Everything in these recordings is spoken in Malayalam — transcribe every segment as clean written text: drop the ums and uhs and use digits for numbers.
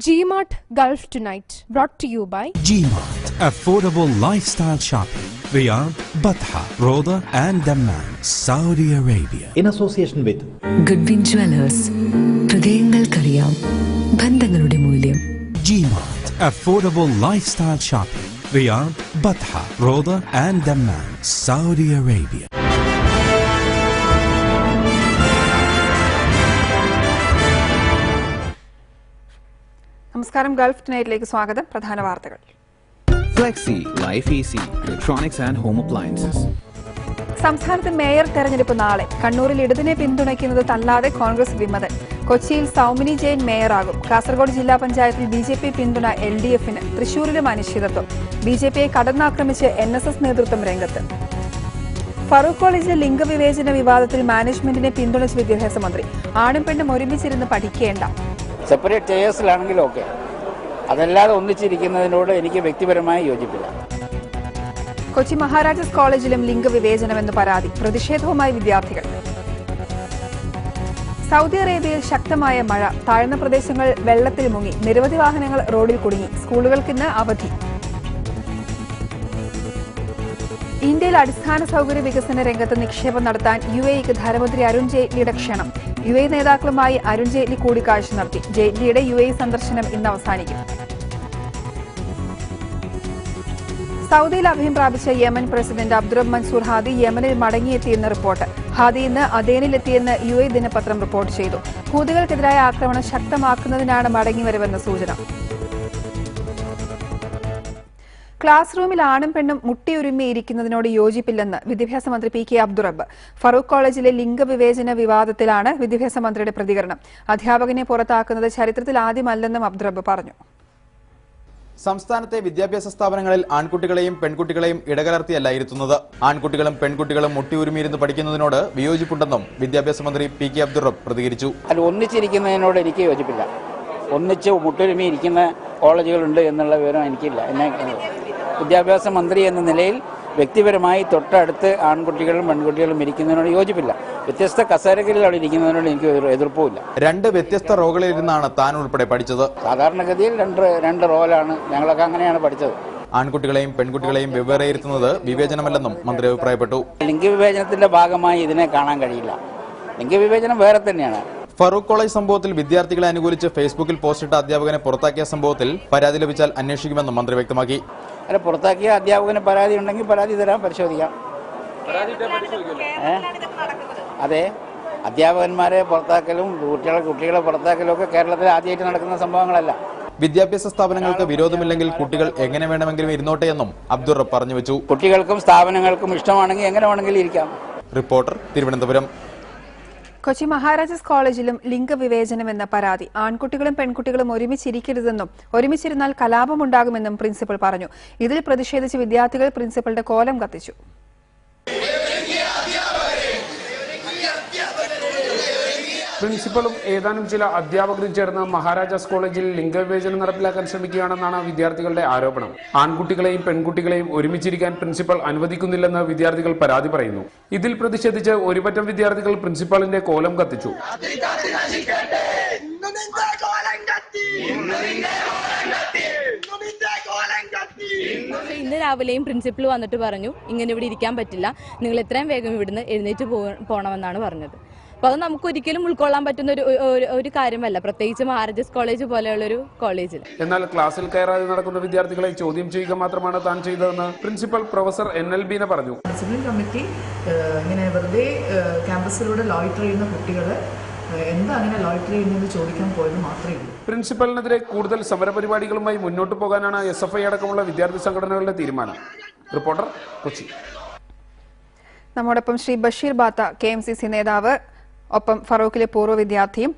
GMart Gulf Tonight, brought to you by GMart, affordable lifestyle shopping. Riyadh, Batha, Roda and Dammam, Saudi Arabia. In association with Goodwin Jewelers, ഹൃദയങ്ങൾക്കറിയാം ബന്ധങ്ങളുടെ മൂല്യം. GMart, affordable lifestyle shopping. Riyadh, Batha, Roda and Dammam, Saudi Arabia. നമസ്കാരം. ഗൾഫ് ടൈറ്റിലേക്ക് സ്വാഗതം. പ്രധാന വാർത്തകൾ. Flexi, Life Easy, Electronics and Home Appliances. സംസ്ഥാനത്ത് മേയർ തെരഞ്ഞെടുപ്പ് നാളെ. കണ്ണൂരിൽ ഇടതിനെ പിന്തുണയ്ക്കുന്നത് തല്ലാതെ കോൺഗ്രസ് വിമതൻ. കൊച്ചിയിൽ സൗമിനി ജെയിൻ മേയറാകും. കാസർഗോഡ് ജില്ലാ പഞ്ചായത്തിൽ BJP പിന്തുണ LDF-ന്. തൃശൂരിലും അനിശ്ചിതത്വം. BJPയെ കടന്നാക്രമിച്ച് NSS നേതൃത്വം രംഗത്ത്. ഫറൂഖ് കോളേജിലെ ലിംഗവിവേചന വിവാദത്തിൽ മാനേജ്മെന്റിനെ പിന്തുണച്ച് വിദ്യാഭ്യാസ മന്ത്രി. ആണും പെണ്ണും ഒരുമിച്ചിരുന്ന് പഠിക്കേണ്ട. സെപ്പറേറ്റ് ചെയേഴ്സിലാണെങ്കിലും ഓക്കെ, അതല്ലാതെ ഒന്നിച്ചിരിക്കുന്നതിനോട് എനിക്ക് വ്യക്തിപരമായി യോജിപ്പില്ല. കൊച്ചി മഹാരാജാസ് കോളേജിലും ലിംഗവിവേചനമെന്ന് പരാതി. പ്രതിഷേധവുമായി വിദ്യാർത്ഥികൾ. സൗദി അറേബ്യയിൽ ശക്തമായ മഴ. താഴ്ന്ന പ്രദേശങ്ങൾ വെള്ളത്തിൽ മുങ്ങി. നിരവധി വാഹനങ്ങൾ റോഡിൽ കുടുങ്ങി. സ്കൂളുകൾക്കിന്ന് അവധി. ഇന്ത്യയിൽ അടിസ്ഥാന സൗകര്യ വികസന രംഗത്ത് നിക്ഷേപം നടത്താൻ UAEക്ക് ധനമന്ത്രി അരുൺ ജെയ്റ്റ്ലിയുടെ ക്ഷണം. UAE നേതാക്കളുമായി അരുൺ ജെയ്റ്റ്ലി കൂടിക്കാഴ്ച നടത്തി. ജെയ്റ്റ്ലിയുടെ UAE സന്ദർശനം ഇന്ന് അവസാനിക്കും. സൗദിയിൽ അഭയം പ്രാപിച്ച യമൻ പ്രസിഡന്റ് അബ്ദുറബ് മൻസൂർ ഹാദി യമനിൽ മടങ്ങിയെത്തിയെന്ന് റിപ്പോർട്ട്. ഹാദി ഇന്ന് അദേനിലെത്തിയെന്ന് UAE ദിനപത്രം റിപ്പോർട്ട് ചെയ്തു. ഹൂതികൾക്കെതിരായ ആക്രമണം ശക്തമാക്കുന്നതിനാണ് മടങ്ങിവരവെന്ന സൂചന. ക്ലാസ് റൂമിൽ ആണും പെണ്ണും മുട്ടിയുരുമ്മിയിരിക്കുന്നതിനോട് യോജിപ്പില്ലെന്ന് വിദ്യാഭ്യാസ മന്ത്രി PK അബ്ദുറബ്ബ്. ഫറൂഖ് കോളേജിലെ ലിംഗവിവേചന വിവാദത്തിലാണ് വിദ്യാഭ്യാസ മന്ത്രിയുടെ പ്രതികരണം. അധ്യാപകനെ പുറത്താക്കുന്നത് ചരിത്രത്തിൽ ആദ്യമല്ലെന്നും അബ്ദുറബ്ബ് പറഞ്ഞു. സംസ്ഥാനത്തെ വിദ്യാഭ്യാസ സ്ഥാപനങ്ങളിൽ ആൺകുട്ടികളെയും പെൺകുട്ടികളെയും ഇടകലർത്തിയല്ല ഇരുത്തുന്നത്. ആൺകുട്ടികളും പെൺകുട്ടികളും മുട്ടിയുരുമിയിരുന്ന് പഠിക്കുന്നതിനോട് വിയോജിപ്പുണ്ടെന്നും വിദ്യാഭ്യാസ മന്ത്രി PK അബ്ദുറബ്ബ് പ്രതികരിച്ചു. അല്ല, ഒന്നിച്ചിരിക്കുന്നതിനോട് എനിക്ക് യോജിപ്പില്ല. ഒന്നിച്ച് മുട്ടൊരുമി ഇരിക്കുന്ന കോളേജുകളുണ്ട് എന്നുള്ള വിവരം എനിക്കില്ല. എന്നെ വിദ്യാഭ്യാസ മന്ത്രി എന്ന നിലയിൽ വ്യക്തിപരമായി തൊട്ടടുത്ത് ആൺകുട്ടികളും പെൺകുട്ടികളും ഇരിക്കുന്നതിനോട് യോജിപ്പില്ല. വ്യത്യസ്ത കസേരകളിൽ അവിടെ ഇരിക്കുന്നതിനോട് എനിക്ക് എതിർപ്പുമില്ല. രണ്ട് വ്യത്യസ്ത റോകളിലിരുന്നാണ് താൻ ഉൾപ്പെടെ പഠിച്ചത്. സാധാരണഗതിയിൽ രണ്ട് റോലാണ്. ഞങ്ങളൊക്കെ അങ്ങനെയാണ് പഠിച്ചത്. ആൺകുട്ടികളെയും പെൺകുട്ടികളെയും വെവ്വേറെ ഇരുത്തുന്നത് വിവേചനമല്ലെന്നും മന്ത്രി അഭിപ്രായപ്പെട്ടു. ലിംഗവിവേചനത്തിന്റെ ഭാഗമായി ഇതിനെ കാണാൻ കഴിയില്ല. ലിംഗവിവേചനം വേറെ തന്നെയാണ്. ഫറൂഖ് കോളേജ് സംഭവത്തിൽ വിദ്യാർത്ഥികളെ അനുകൂലിച്ച് ഫേസ്ബുക്കിൽ പോസ്റ്റിട്ട അധ്യാപകനെ പുറത്താക്കിയ സംഭവത്തിൽ പരാതി ലഭിച്ചാൽ അന്വേഷിക്കുമെന്നും മന്ത്രി വ്യക്തമാക്കി. അല്ല, പുറത്താക്കിയ അധ്യാപകന് പരാതി ഉണ്ടെങ്കിൽ പരാതി തരാം, പരിശോധിക്കാം. അതെ, അധ്യാപകന്മാരെ പുറത്താക്കലും കുട്ടികളെ പുറത്താക്കലും ഒക്കെ കേരളത്തിൽ ആദ്യമായിട്ട് നടക്കുന്ന സംഭവങ്ങളല്ല. വിദ്യാഭ്യാസ സ്ഥാപനങ്ങൾക്ക് വിരോധമില്ലെങ്കിൽ കുട്ടികൾ എങ്ങനെ വേണമെങ്കിലും ഇരുന്നോട്ടെ എന്നും അബ്ദുറബ്ബ് പറഞ്ഞു വെച്ചു. കുട്ടികൾക്കും സ്ഥാപനങ്ങൾക്കും ഇഷ്ടമാണെങ്കിൽ എങ്ങനെ വേണമെങ്കിലും ഇരിക്കാം. റിപ്പോർട്ടർ, തിരുവനന്തപുരം. കൊച്ചി മഹാരാജാസ് കോളേജിലും ലിംഗവിവേചനമെന്ന പരാതി. ആൺകുട്ടികളും പെൺകുട്ടികളും ഒരുമിച്ചിരിക്കരുതെന്നും ഒരുമിച്ചിരുന്നാൽ കലാപമുണ്ടാകുമെന്നും പ്രിൻസിപ്പൽ പറഞ്ഞു. ഇതിൽ പ്രതിഷേധിച്ച് വിദ്യാർത്ഥികൾ പ്രിൻസിപ്പളുടെ കോലം കത്തിച്ചു. പ്രിൻസിപ്പലും ഏതാനും ചില അധ്യാപകരും ചേർന്ന് മഹാരാജാസ് കോളേജിൽ ലിംഗവിവേചനം നടപ്പിലാക്കാൻ ശ്രമിക്കുകയാണെന്നാണ് വിദ്യാർത്ഥികളുടെ ആരോപണം. ആൺകുട്ടികളെയും പെൺകുട്ടികളെയും ഒരുമിച്ചിരിക്കാൻ പ്രിൻസിപ്പൽ അനുവദിക്കുന്നില്ലെന്ന് വിദ്യാർത്ഥികൾ പരാതി പറയുന്നു. ഇതിൽ പ്രതിഷേധിച്ച് ഒരുപറ്റം വിദ്യാർത്ഥികൾ പ്രിൻസിപ്പാളിന്റെ കോലം കത്തിച്ചു. ഇന്ന് രാവിലെയും പ്രിൻസിപ്പൽ വന്നിട്ട് പറഞ്ഞു, ഇങ്ങനെ ഇവിടെ ഇരിക്കാൻ പറ്റില്ല, നിങ്ങൾ എത്രയും വേഗം ഇവിടുന്ന് എഴുന്നേറ്റ് പോകണമെന്നാണ് പറഞ്ഞത്. അപ്പോൾ അത് നമുക്ക് ഒരിക്കലും ഉൾക്കൊള്ളാൻ പറ്റുന്ന ഒരു കാര്യമല്ല, പ്രത്യേകിച്ച് മഹാരാജാസ് കോളേജ് പോലെയുള്ളൊരു കോളേജിൽ. എന്നാൽ ക്ലാസ്സിൽ കയറാതെ നടക്കുന്ന വിദ്യാർത്ഥികളെ ചോദ്യം ചെയ്യുക മാത്രമാണ് താൻ ചെയ്തതെന്ന് പ്രിൻസിപ്പൽ പ്രൊഫസർ NL ബീന പറഞ്ഞു. ഡിസിപ്ലിൻ കമ്മിറ്റി ഇങ്ങനെ വെറുതെ ക്യാമ്പസിലൂടെ ലോയിറ്റർ ചെയ്യുന്ന കുട്ടികളെ എന്താ അങ്ങനെ ലോയിറ്റർ ചെയ്യുന്നതെന്ന് ചോദിക്കാൻ പോയത് മാത്രമേ ഉള്ളൂ. പ്രിൻസിപ്പലിനെതിരെ കൂടുതൽ സമരപരിപാടികളുമായി മുന്നോട്ട് പോകാനാണ് SFI അടക്കമുള്ള വിദ്യാർത്ഥി സംഘടനകളുടെ തീരുമാനം. റിപ്പോർട്ടർ, കൊച്ചി. നമ്മോടൊപ്പം ശ്രീ ബഷീർ ബാത്ത, KMCC നേതാവ്, ഒപ്പം ഫറൂഖിലെ പൂർവ്വ വിദ്യാർത്ഥിയും,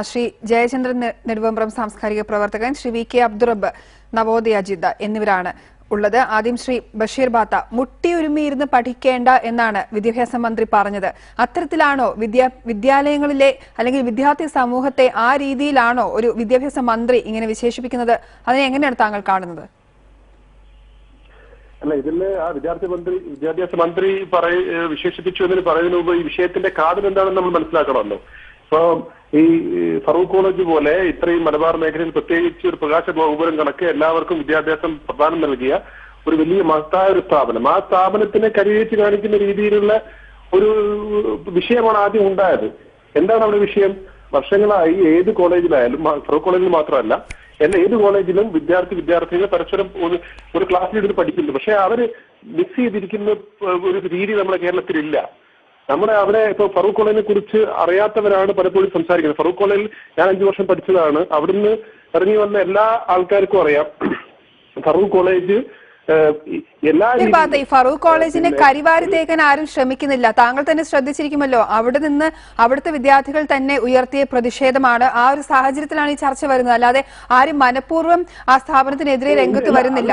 ശ്രീ ജയചന്ദ്രൻ നെടുവമ്പ്രം, സാംസ്കാരിക പ്രവർത്തകൻ, ശ്രീ VK അബ്ദുറബ്ബ്, നവോദയ ജിദ്ദ എന്നിവരാണ് ഉള്ളത്. ആദ്യം ശ്രീ ബഷീർ ബാത്ത, മുട്ടിയുരുമിയിരുന്ന് പഠിക്കേണ്ട എന്നാണ് വിദ്യാഭ്യാസ മന്ത്രി പറഞ്ഞത്. അത്തരത്തിലാണോ വിദ്യാലയങ്ങളിലെ അല്ലെങ്കിൽ വിദ്യാർത്ഥി സമൂഹത്തെ ആ രീതിയിലാണോ ഒരു വിദ്യാഭ്യാസ മന്ത്രി ഇങ്ങനെ വിശേഷിപ്പിക്കുന്നത്? അതിനെ എങ്ങനെയാണ് താങ്കൾ കാണുന്നത്? അല്ല, ഇതില് ആ വിദ്യാഭ്യാസ മന്ത്രി വിശേഷിപ്പിച്ചു എന്നതിന് പറയുന്നതിന് മുമ്പ് ഈ വിഷയത്തിന്റെ കാതൽ എന്താണെന്ന് നമ്മൾ മനസ്സിലാക്കണമല്ലോ. ഇപ്പൊ ഈ ഫറൂഖ് കോളേജ് പോലെ ഇത്രയും മലബാർ മേഖലയിൽ പ്രത്യേകിച്ച് ഒരു പ്രകാശ ഗോപുരം കണക്ക് എല്ലാവർക്കും വിദ്യാഭ്യാസം പ്രദാനം നൽകിയ ഒരു വലിയ മഹത്തായ ഒരു സ്ഥാപനം, ആ സ്ഥാപനത്തിനെ കരിവേച്ച് കാണിക്കുന്ന രീതിയിലുള്ള ഒരു വിഷയമാണ് ആദ്യം ഉണ്ടായത്. എന്താണ് അവിടെ വിഷയം? വർഷങ്ങളായി ഏത് കോളേജിലായാലും, ഫറൂഖ് കോളേജിൽ മാത്രമല്ല, ഏത് കോളേജിലും വിദ്യാർത്ഥികൾ പരസ്പരം ഒരു ക്ലാസ്സിലിരുന്ന് പഠിക്കുന്നു. പക്ഷെ അവര് മിക്സ് ചെയ്തിരിക്കുന്ന ഒരു രീതി നമ്മുടെ കേരളത്തിലില്ല. നമ്മുടെ അവിടെ ഇപ്പൊ ഫറൂഖ് കോളേജിനെ കുറിച്ച് അറിയാത്തവരാണ് പലപ്പോഴും സംസാരിക്കുന്നത്. ഫറൂഖ് കോളേജിൽ ഞാൻ 5 വർഷം പഠിച്ചതാണ്. അവിടുന്ന് ഇറങ്ങി വന്ന എല്ലാ ആൾക്കാർക്കും അറിയാം ഫറൂഖ് കോളേജ് ഈ ഫറൂഖ് കോളേജിനെ കരിവാരി തേക്കാൻ ആരും ശ്രമിക്കുന്നില്ല. താങ്കൾ തന്നെ ശ്രദ്ധിച്ചിരിക്കുമല്ലോ, അവിടെ നിന്ന് അവിടുത്തെ വിദ്യാർത്ഥികൾ തന്നെ ഉയർത്തിയ പ്രതിഷേധമാണ്. ആ ഒരു സാഹചര്യത്തിലാണ് ഈ ചർച്ച വരുന്നത്. അല്ലാതെ ആരും മനഃപൂർവ്വം ആ സ്ഥാപനത്തിനെതിരെ രംഗത്ത് വരുന്നില്ല.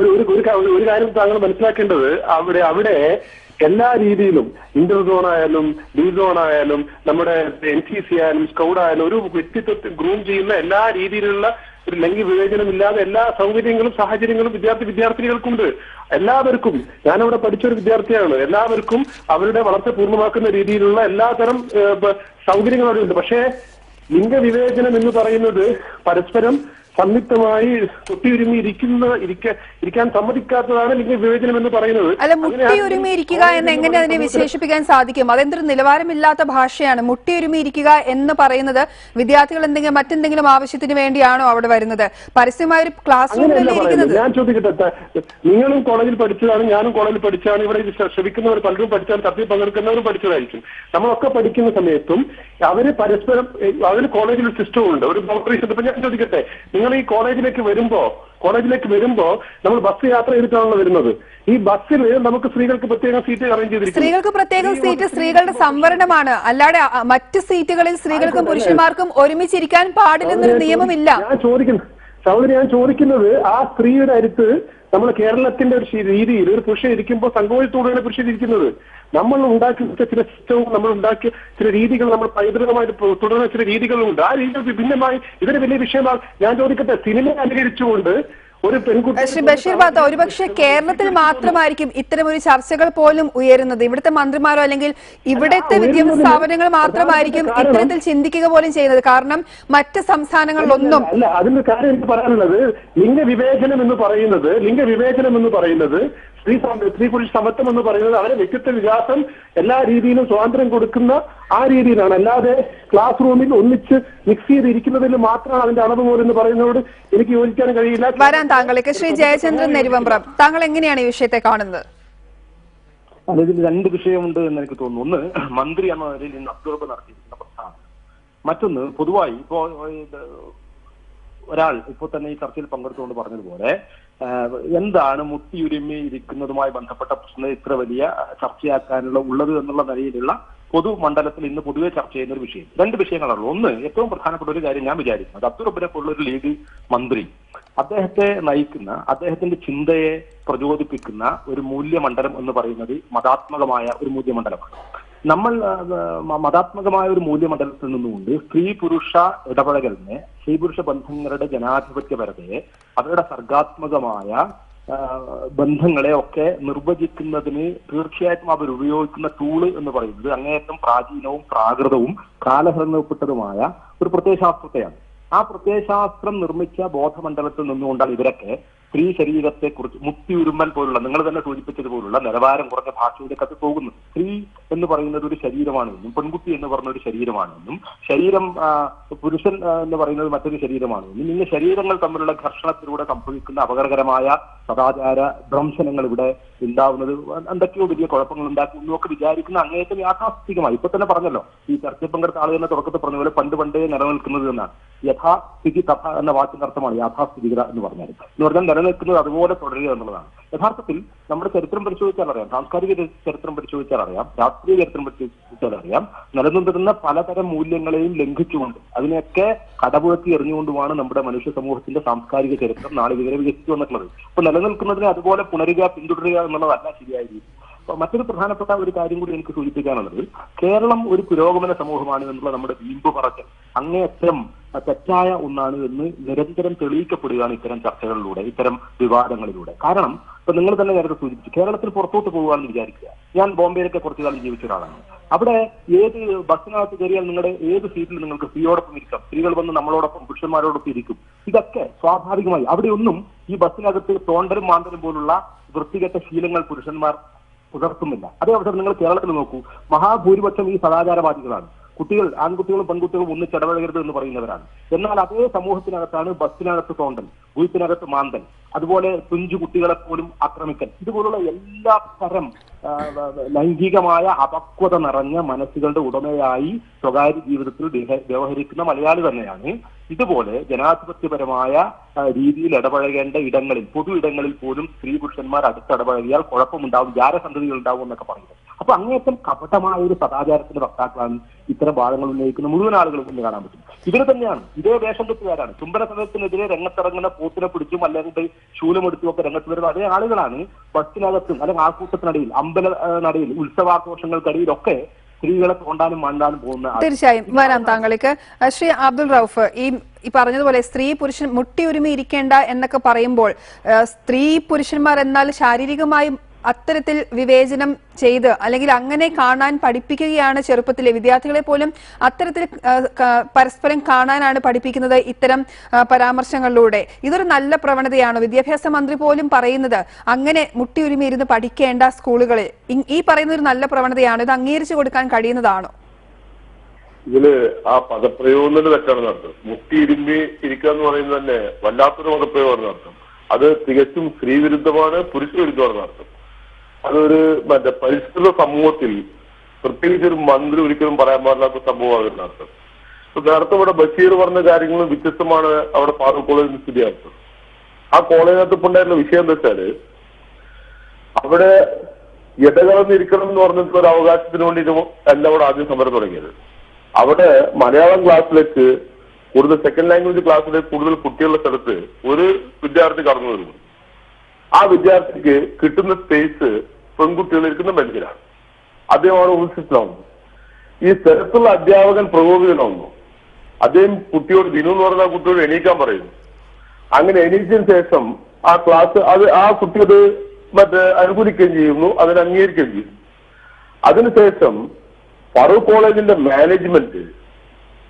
ഒരു കാര്യം താങ്കൾ മനസ്സിലാക്കേണ്ടത്, അവിടെ എല്ലാ രീതിയിലും ഇന്റർ സോൺ ആയാലും ഡി സോൺ ആയാലും നമ്മുടെ NCC ആയാലും സ്കൗഡ് ആയാലും ഒരു വ്യക്തിത്വത്തെ ഗ്രൂം ചെയ്യുന്ന എല്ലാ രീതിയിലുള്ള ഒരു ലൈംഗിക വിവേചനമില്ലാതെ എല്ലാ സൗകര്യങ്ങളും സാഹചര്യങ്ങളും വിദ്യാർത്ഥികൾക്കുണ്ട്. എല്ലാവർക്കും, ഞാനവിടെ പഠിച്ചൊരു വിദ്യാർത്ഥിയാണ്, എല്ലാവർക്കും അവരുടെ വളർച്ച പൂർണ്ണമാക്കുന്ന രീതിയിലുള്ള എല്ലാതരം സൗകര്യങ്ങളും അവിടെ ഉണ്ട്. പക്ഷേ ലിംഗവിവേചനം എന്ന് പറയുന്നത് പരസ്പരം സംയുക്തമായി തൊട്ടിയുരുമി ഇരിക്കാൻ സമ്മതിക്കാത്തതാണ് ലിംഗവിവേചനം എന്ന് പറയുന്നത്. അല്ല, മുട്ടിയുരുമി ഇരിക്കുക എന്ന് എങ്ങനെ അതിനെ വിശേഷിപ്പിക്കാൻ സാധിക്കും? അതെന്തൊരു നിലവാരമില്ലാത്ത ഭാഷയാണ്. മുട്ടിയുരുമി ഇരിക്കുക എന്ന് പറയുന്നത് വിദ്യാർത്ഥികൾ മറ്റെന്തെങ്കിലും ആവശ്യത്തിന് വേണ്ടിയാണോ അവിടെ വരുന്നത്? പരസ്യമായ ഒരു ക്ലാസ് റൂമിലല്ലേ ഇരിക്കുന്നത്? ഞാൻ ചോദിക്കട്ടെ, നിങ്ങളും കോളേജിൽ പഠിച്ചതാണ്, ഞാനും കോളേജിൽ പഠിച്ചതാണ്. ഇവിടെ ശ്രമിക്കുന്നവർ പലരും പഠിച്ചാൽ തപ്പി പങ്കെടുക്കുന്നവരും പഠിച്ചതായിരിക്കും. നമ്മളൊക്കെ പഠിക്കുന്ന സമയത്തും അവര് പരസ്പരം അതിന് കോളേജിൽ ഒരു സിസ്റ്റം ഉണ്ട്, ഒരു ബൗണ്ടറീസ് ഉണ്ട്. ഇപ്പൊ ഞാൻ ചോദിക്കട്ടെ, നിങ്ങൾ ഈ കോളേജിലേക്ക് വരുമ്പോ നമ്മൾ ബസ് യാത്ര ചെയ്തിട്ടാണല്ലോ വരുന്നത്. ഈ ബസ്സിൽ നമുക്ക് സ്ത്രീകൾക്ക് പ്രത്യേകം സീറ്റ് അറേഞ്ച് ചെയ്തിരിക്കും. സ്ത്രീകൾക്ക് പ്രത്യേകം സീറ്റ് സ്ത്രീകളുടെ സംവരണമാണ്. അല്ലാതെ മറ്റ് സീറ്റുകളിൽ സ്ത്രീകൾക്കും പുരുഷന്മാർക്കും ഒരുമിച്ചിരിക്കാൻ പാടില്ലെന്നൊരു നിയമമില്ല. ഞാൻ ചോദിക്കുന്നത് ആ സ്ത്രീയുടെ അടുത്ത് നമ്മുടെ കേരളത്തിന്റെ ഒരു രീതിയിൽ ഒരു പുരുഷൻ ഇരിക്കുമ്പോൾ സങ്കോചത്തോടെയാണ് പുരുഷൻ ഇരിക്കുന്നത്. നമ്മൾ ഉണ്ടാക്കി ചില സിസ്റ്റവും നമ്മൾ ഉണ്ടാക്കിയ ചില രീതികൾ, നമ്മൾ പൈതൃകമായിട്ട് തുടരുന്ന ചില രീതികളുണ്ട്. ആ രീതികൾ ഭിന്നമായി ഇതൊരു വലിയ വിഷയമാണ്. ഞാൻ ചോദിക്കട്ടെ, സിനിമ അനുകരിച്ചുകൊണ്ട് ഒരു പെൺകുട്ടി, ശ്രീ ബഷീർ ബാത്ത, ഒരുപക്ഷെ കേരളത്തിൽ മാത്രമായിരിക്കും ഇത്തരം ഒരു ചർച്ചകൾ പോലും ഉയരുന്നത്. ഇവിടുത്തെ മന്ത്രിമാരോ അല്ലെങ്കിൽ ഇവിടുത്തെ വിദ്യാഭ്യാസ സ്ഥാപനങ്ങൾ മാത്രമായിരിക്കും ഇത്തരത്തിൽ ചിന്തിക്കുക പോലും ചെയ്യുന്നത്. കാരണം മറ്റ് സംസ്ഥാനങ്ങളിലൊന്നും അല്ല. അതിന്റെ കാര്യം എനിക്ക് പറയാനുള്ളത്, ലിംഗവിവേചനം എന്ന് പറയുന്നത് സ്ത്രീ പുരുഷ സമത്വം എന്ന് പറയുന്നത് അവരെ വ്യക്തിത്വ വികാസം എല്ലാ രീതിയിലും സ്വാതന്ത്ര്യം കൊടുക്കുന്ന ആ രീതിയിലാണ്. അല്ലാതെ ക്ലാസ് റൂമിൽ ഒന്നിച്ച് മിക്സ് ചെയ്തിരിക്കുന്നതിൽ മാത്രമാണ് അതിന്റെ അളവ് പോലെന്ന് പറയുന്നതോട് എനിക്ക് യോജിക്കാൻ കഴിയില്ല. വരാൻ താങ്കളേക്ക് ശ്രീ ജയചന്ദ്രൻ നെരുവമ്പ്രം, താങ്കൾ എങ്ങനെയാണ് ഈ വിഷയത്തെ കാണുന്നത്? അതിൽ 2 വിഷയമുണ്ട് എന്ന് എനിക്ക് തോന്നുന്നു. ഒന്ന്, മന്ത്രി എന്ന നിലയിൽ ഇന്ന് അബ്ദുറബ് നടത്തിയിരിക്കുന്ന പ്രസ്ഥാനം. മറ്റൊന്ന്, പൊതുവായി ഇപ്പോ ഒരാൾ ഇപ്പോൾ തന്നെ ഈ ചർച്ചയിൽ പങ്കെടുത്തുകൊണ്ട് പറഞ്ഞതുപോലെ എന്താണ് മുട്ടിയുരുമി ഇരിക്കുന്നതുമായി ബന്ധപ്പെട്ട പ്രശ്നം ഇത്ര വലിയ ഉള്ളത് എന്നുള്ള നിലയിലുള്ള പൊതുമണ്ഡലത്തിൽ ഇന്ന് പൊതുവെ ചർച്ച ചെയ്യുന്ന ഒരു വിഷയം. 2 വിഷയങ്ങളാണല്ലോ. ഒന്ന്, ഏറ്റവും പ്രധാനപ്പെട്ട ഒരു കാര്യം ഞാൻ വിചാരിക്കുന്നത്, അബ്ദുറബ്ബിനെ പോലുള്ള ഒരു ലീഗ് മന്ത്രി, അദ്ദേഹത്തെ നയിക്കുന്ന, അദ്ദേഹത്തിന്റെ ചിന്തയെ പ്രചോദിപ്പിക്കുന്ന ഒരു മൂല്യമണ്ഡലം എന്ന് പറയുന്നത് മതാത്മകമായ ഒരു മൂല്യമണ്ഡലമാണ്. നമ്മൾ മതാത്മകമായ ഒരു മൂല്യമണ്ഡലത്തിൽ നിന്നുകൊണ്ട് സ്ത്രീ പുരുഷ ഇടപഴകലിനെ, സ്ത്രീ പുരുഷ ബന്ധങ്ങളുടെ ജനാധിപത്യപരതയെ, അവരുടെ സർഗാത്മകമായ ബന്ധങ്ങളെ ഒക്കെ നിർവചിക്കുന്നതിന് തീർച്ചയായിട്ടും അവർ ഉപയോഗിക്കുന്ന ടൂള് എന്ന് പറയുന്നത് അങ്ങേയറ്റം പ്രാചീനവും പ്രാകൃതവും കാലഹരണപ്പെട്ടതുമായ ഒരു പ്രത്യയശാസ്ത്രത്തെയാണ്. ആ പ്രത്യയശാസ്ത്രം നിർമ്മിച്ച ബോധമണ്ഡലത്തിൽ നിന്നുകൊണ്ടാണ് ഇവരൊക്കെ സ്ത്രീ ശരീരത്തെ കുറിച്ച് മുട്ടിയുരുമ്മൽ പോലുള്ള, നിങ്ങൾ തന്നെ സൂചിപ്പിച്ചതുപോലുള്ള നിലവാരം കുറഞ്ഞ ഭാഷയിലേക്ക് അത് പോകുന്നു. സ്ത്രീ എന്ന് പറയുന്നത് ഒരു ശരീരമാണെന്നും പെൺകുട്ടി എന്ന് പറഞ്ഞ ഒരു ശരീരമാണെന്നും ശരീരം പുരുഷൻ എന്ന് പറയുന്നത് മറ്റൊരു ശരീരമാണെന്നും ഇങ്ങനെ ശരീരങ്ങൾ തമ്മിലുള്ള ഘർഷണത്തിലൂടെ സംഭവിക്കുന്ന അപകടകരമായ സദാചാര ഭ്രംശനങ്ങൾ ഇവിടെ ഉണ്ടാവുന്നത് എന്തൊക്കെയോ വലിയ കുഴപ്പങ്ങൾ ഉണ്ടാക്കുന്നു ഒക്കെ വിചാരിക്കുന്ന അങ്ങേയറ്റം യാഥാസ്ഥിതികമായി ഇപ്പൊ തന്നെ പറഞ്ഞല്ലോ, ഈ ചർച്ചയിൽ പങ്കെടുത്ത ആളുകൾ തന്നെ തുടക്കത്തിൽ പറഞ്ഞ പോലെ പണ്ടേ നിലനിൽക്കുന്നത് എന്നാണ്. യഥാസ്ഥിതി തഥ എന്ന വാക്കിന്റെ അർത്ഥമാണ് യാഥാസ്ഥിതികത എന്ന് പറഞ്ഞാൽ. എന്ന് പറഞ്ഞാൽ നിലനിൽക്കുന്നത് അതുപോലെ തുടരുക എന്നുള്ളതാണ്. യഥാർത്ഥത്തിൽ നമ്മുടെ ചരിത്രം പരിശോധിച്ചാൽ അറിയാം, സാംസ്കാരിക ചരിത്രം പരിശോധിച്ചാൽ അറിയാം, രാഷ്ട്രീയ ചരിത്രം പരിശോധിച്ചാൽ അറിയാം, നിലനിന്നിരുന്ന പലതരം മൂല്യങ്ങളെയും ലംഘിച്ചുകൊണ്ട് അതിനെയൊക്കെ കടപുഴക്കി എറിഞ്ഞുകൊണ്ടുമാണ് നമ്മുടെ മനുഷ്യ സമൂഹത്തിന്റെ സാംസ്കാരിക ചരിത്രം നാളിതുവരെ വികസിച്ചു വന്നിട്ടുള്ളത്. അപ്പൊ നിലനിൽക്കുന്നതിനെ അതുപോലെ പിന്തുടരുക എന്നുള്ളതല്ല ശരിയായ രീതി. മറ്റൊരു പ്രധാനപ്പെട്ട ഒരു കാര്യം കൂടി എനിക്ക് സൂചിപ്പിക്കാനുള്ളത്, കേരളം ഒരു പുരോഗമന സമൂഹമാണ് എന്നുള്ള നമ്മുടെ വീമ്പ് പറച്ചിൽ അങ്ങേയറ്റം തെറ്റായ ഒന്നാണ് എന്ന് നിരന്തരം തെളിയിക്കപ്പെടുകയാണ് ഇത്തരം ചർച്ചകളിലൂടെ, ഇത്തരം വിവാദങ്ങളിലൂടെ. കാരണം ഇപ്പൊ നിങ്ങൾ തന്നെ നേരത്തെ സൂചിപ്പിച്ചു, കേരളത്തിൽ പുറത്തോട്ട് പോകുകയാണെന്ന് വിചാരിക്കുക. ഞാൻ ബോംബെയിലൊക്കെ കുറച്ചു കാലം ജീവിച്ച ഒരാളാണ്. അവിടെ ഏത് ബസ്സിനകത്ത് കയറിയാൽ നിങ്ങളുടെ ഏത് സീറ്റിൽ നിങ്ങൾക്ക് സ്ത്രീയോടൊപ്പം ഇരിക്കാം, സ്ത്രീകൾ വന്ന് നമ്മളോടൊപ്പം പുരുഷന്മാരോടൊപ്പം ഇരിക്കും. ഇതൊക്കെ സ്വാഭാവികമായി അവിടെയൊന്നും ഈ ബസ്സിനകത്ത് തോണ്ടലും മാന്തലും പോലുള്ള വൃത്തികെട്ട ശീലങ്ങൾ പുരുഷന്മാർ പുലർത്തുന്നില്ല. അതേ അവസരം നിങ്ങൾ കേരളത്തിൽ നോക്കൂ, മഹാഭൂരിപക്ഷം ഈ സദാചാരവാദികളാണ്. കുട്ടികൾ, ആൺകുട്ടികളും പെൺകുട്ടികളും ഒന്നിച്ചിടപഴകരുത് എന്ന് പറയുന്നവരാണ്. എന്നാൽ അതേ സമൂഹത്തിനകത്താണ് ബസ്സിനകത്ത് തോണ്ടൽ, ബൂത്തിനകത്ത് മാന്തൽ, അതുപോലെ കുഞ്ചു കുട്ടികളെ പോലും ആക്രമിക്കൽ, ഇതുപോലുള്ള എല്ലാ തരം ലൈംഗികമായ അപക്വത നിറഞ്ഞ മനസ്സുകളുടെ ഉടമയായി സ്വകാര്യ ജീവിതത്തിൽ വ്യവഹരിക്കുന്ന മലയാളി തന്നെയാണ്. ഇതുപോലെ ജനാധിപത്യപരമായ രീതിയിൽ ഇടപഴകേണ്ട ഇടങ്ങളിൽ, പൊതു ഇടങ്ങളിൽ പോലും സ്ത്രീ പുരുഷന്മാർ അടുത്തിടപഴകിയാൽ കുഴപ്പമുണ്ടാവും, ജാരസന്ധതികൾ ഉണ്ടാവും എന്നൊക്കെ പറയുന്നത്. അപ്പൊ അങ്ങേറ്റം കപടമായ ഒരു സദാചാരത്തിന്റെ വക്താക്കളാണ് ഇത്തരം വാദങ്ങൾ ഉന്നയിക്കുന്ന മുഴുവൻ ആളുകളും ഇന്ന് കാണാൻ പറ്റും. ഇവര് തന്നെയാണ്, ഇതേ വേഷം കെട്ടുകാരാണ്. ചുംബന സമയത്തിനെതിരെ രംഗത്തിറങ്ങുന്ന പോത്തിനെ പിടിച്ചും അല്ലെങ്കിൽ ശൂലമെടുത്തും ഒക്കെ രംഗത്ത് വരുന്ന അതേ ആളുകളാണ് ബസ്സിനകത്തും അല്ലെങ്കിൽ ആൾക്കൂട്ടത്തിനിടയിൽ, അമ്പല നടയിൽ, ഉത്സവാഘോഷങ്ങൾക്കിടയിലൊക്കെ സ്ത്രീകളെ തോണ്ടാനും മാണ്ടാനും പോകുന്ന. തീർച്ചയായും വരാം താങ്കളേക്ക്. ശ്രീ അബ്ദുൾ റൌഫ്, ഈ പറഞ്ഞതുപോലെ സ്ത്രീ പുരുഷൻ മുട്ടിയുരുമി ഇരിക്കേണ്ട എന്നൊക്കെ പറയുമ്പോൾ സ്ത്രീ പുരുഷന്മാർ എന്നാൽ ശാരീരികമായും അത്തരത്തിൽ വിവേചനം ചെയ്ത് അല്ലെങ്കിൽ അങ്ങനെ കാണാൻ പഠിപ്പിക്കുകയാണ് ചെറുപ്പത്തിലെ വിദ്യാർത്ഥികളെ പോലും അത്തരത്തിൽ പരസ്പരം കാണാനാണ് പഠിപ്പിക്കുന്നത് ഇത്തരം പരാമർശങ്ങളിലൂടെ. ഇതൊരു നല്ല പ്രവണതയാണോ? വിദ്യാഭ്യാസ മന്ത്രി പോലും പറയുന്നത് അങ്ങനെ മുട്ടിയുരുമി ഇരുന്ന് പഠിക്കേണ്ട സ്കൂളുകളിൽ ഈ പറയുന്ന ഒരു നല്ല പ്രവണതയാണോ? ഇത് അംഗീകരിച്ചു കൊടുക്കാൻ കഴിയുന്നതാണോ? ഇതില് ആ പദപ്രയോഗം തന്നെ തെറ്റാണെന്ന് അർത്ഥം. മുട്ടിയിരുമ്പി ഇരിക്കുക എന്ന് പറയുന്നത് തന്നെ വല്ലാത്തൊരു പദപ്രയോഗമാണെന്ന് അർത്ഥം. അത് തികച്ചും സ്ത്രീവിരുദ്ധമാണ്, പുരുഷ വിരുദ്ധമാണെന്ന് അർത്ഥം. അതൊരു പരിഷ്കൃത സമൂഹത്തിൽ പ്രത്യേകിച്ച് ഒരു മന്ത്രി ഒരിക്കലും പറയാൻ പാടില്ലാത്ത സംഭവമാണ് അർത്ഥം. നേരത്തെ ഇവിടെ ബഷീർ പറഞ്ഞ കാര്യങ്ങളും വ്യത്യസ്തമാണ് അവിടെ ഫാറൂഖ് കോളേജിൽ സ്ഥിതിയാർത്ഥം. ആ കോളേജിനകത്ത് ഇപ്പൊ ഉണ്ടായിരുന്ന വിഷയം എന്താ വെച്ചാല്, അവിടെ ഇടകലർന്നിരിക്കണം എന്ന് പറഞ്ഞിട്ടുള്ള ഒരു അവകാശത്തിന് വേണ്ടിയിട്ട് അല്ല അവിടെ ആദ്യം സമരം തുടങ്ങിയത്. അവിടെ മലയാളം ക്ലാസ്സിലേക്ക് കൂടുതൽ, സെക്കൻഡ് ലാംഗ്വേജ് ക്ലാസ്സിലേക്ക് കൂടുതൽ കുട്ടികളുടെ സ്ഥലത്ത് ഒരു വിദ്യാർത്ഥി കടന്നു വരുന്നു. ആ വിദ്യാർത്ഥിക്ക് കിട്ടുന്ന സ്പേസ് പെൺകുട്ടികൾ ഇരിക്കുന്ന ബെഞ്ചിലാണ്. അദ്ദേഹമാണ് ഉത്സിതനാവുന്നു. ഈ സ്ഥലത്തുള്ള അധ്യാപകൻ പ്രകോപിതനാവുന്നു. അദ്ദേഹം കുട്ടിയോട്, ദിനു എന്ന് പറഞ്ഞ കുട്ടിയോട് എണീക്കാൻ പറയുന്നു. അങ്ങനെ എണീച്ചതിന് ശേഷം ആ ക്ലാസ് ആ കുട്ടി അത് അനുകൂലിക്കുകയും ചെയ്യുന്നു, അതിനെ അംഗീകരിക്കുകയും ചെയ്യുന്നു. അതിനുശേഷം ഫറൂഖ് കോളേജിന്റെ മാനേജ്മെന്റ്,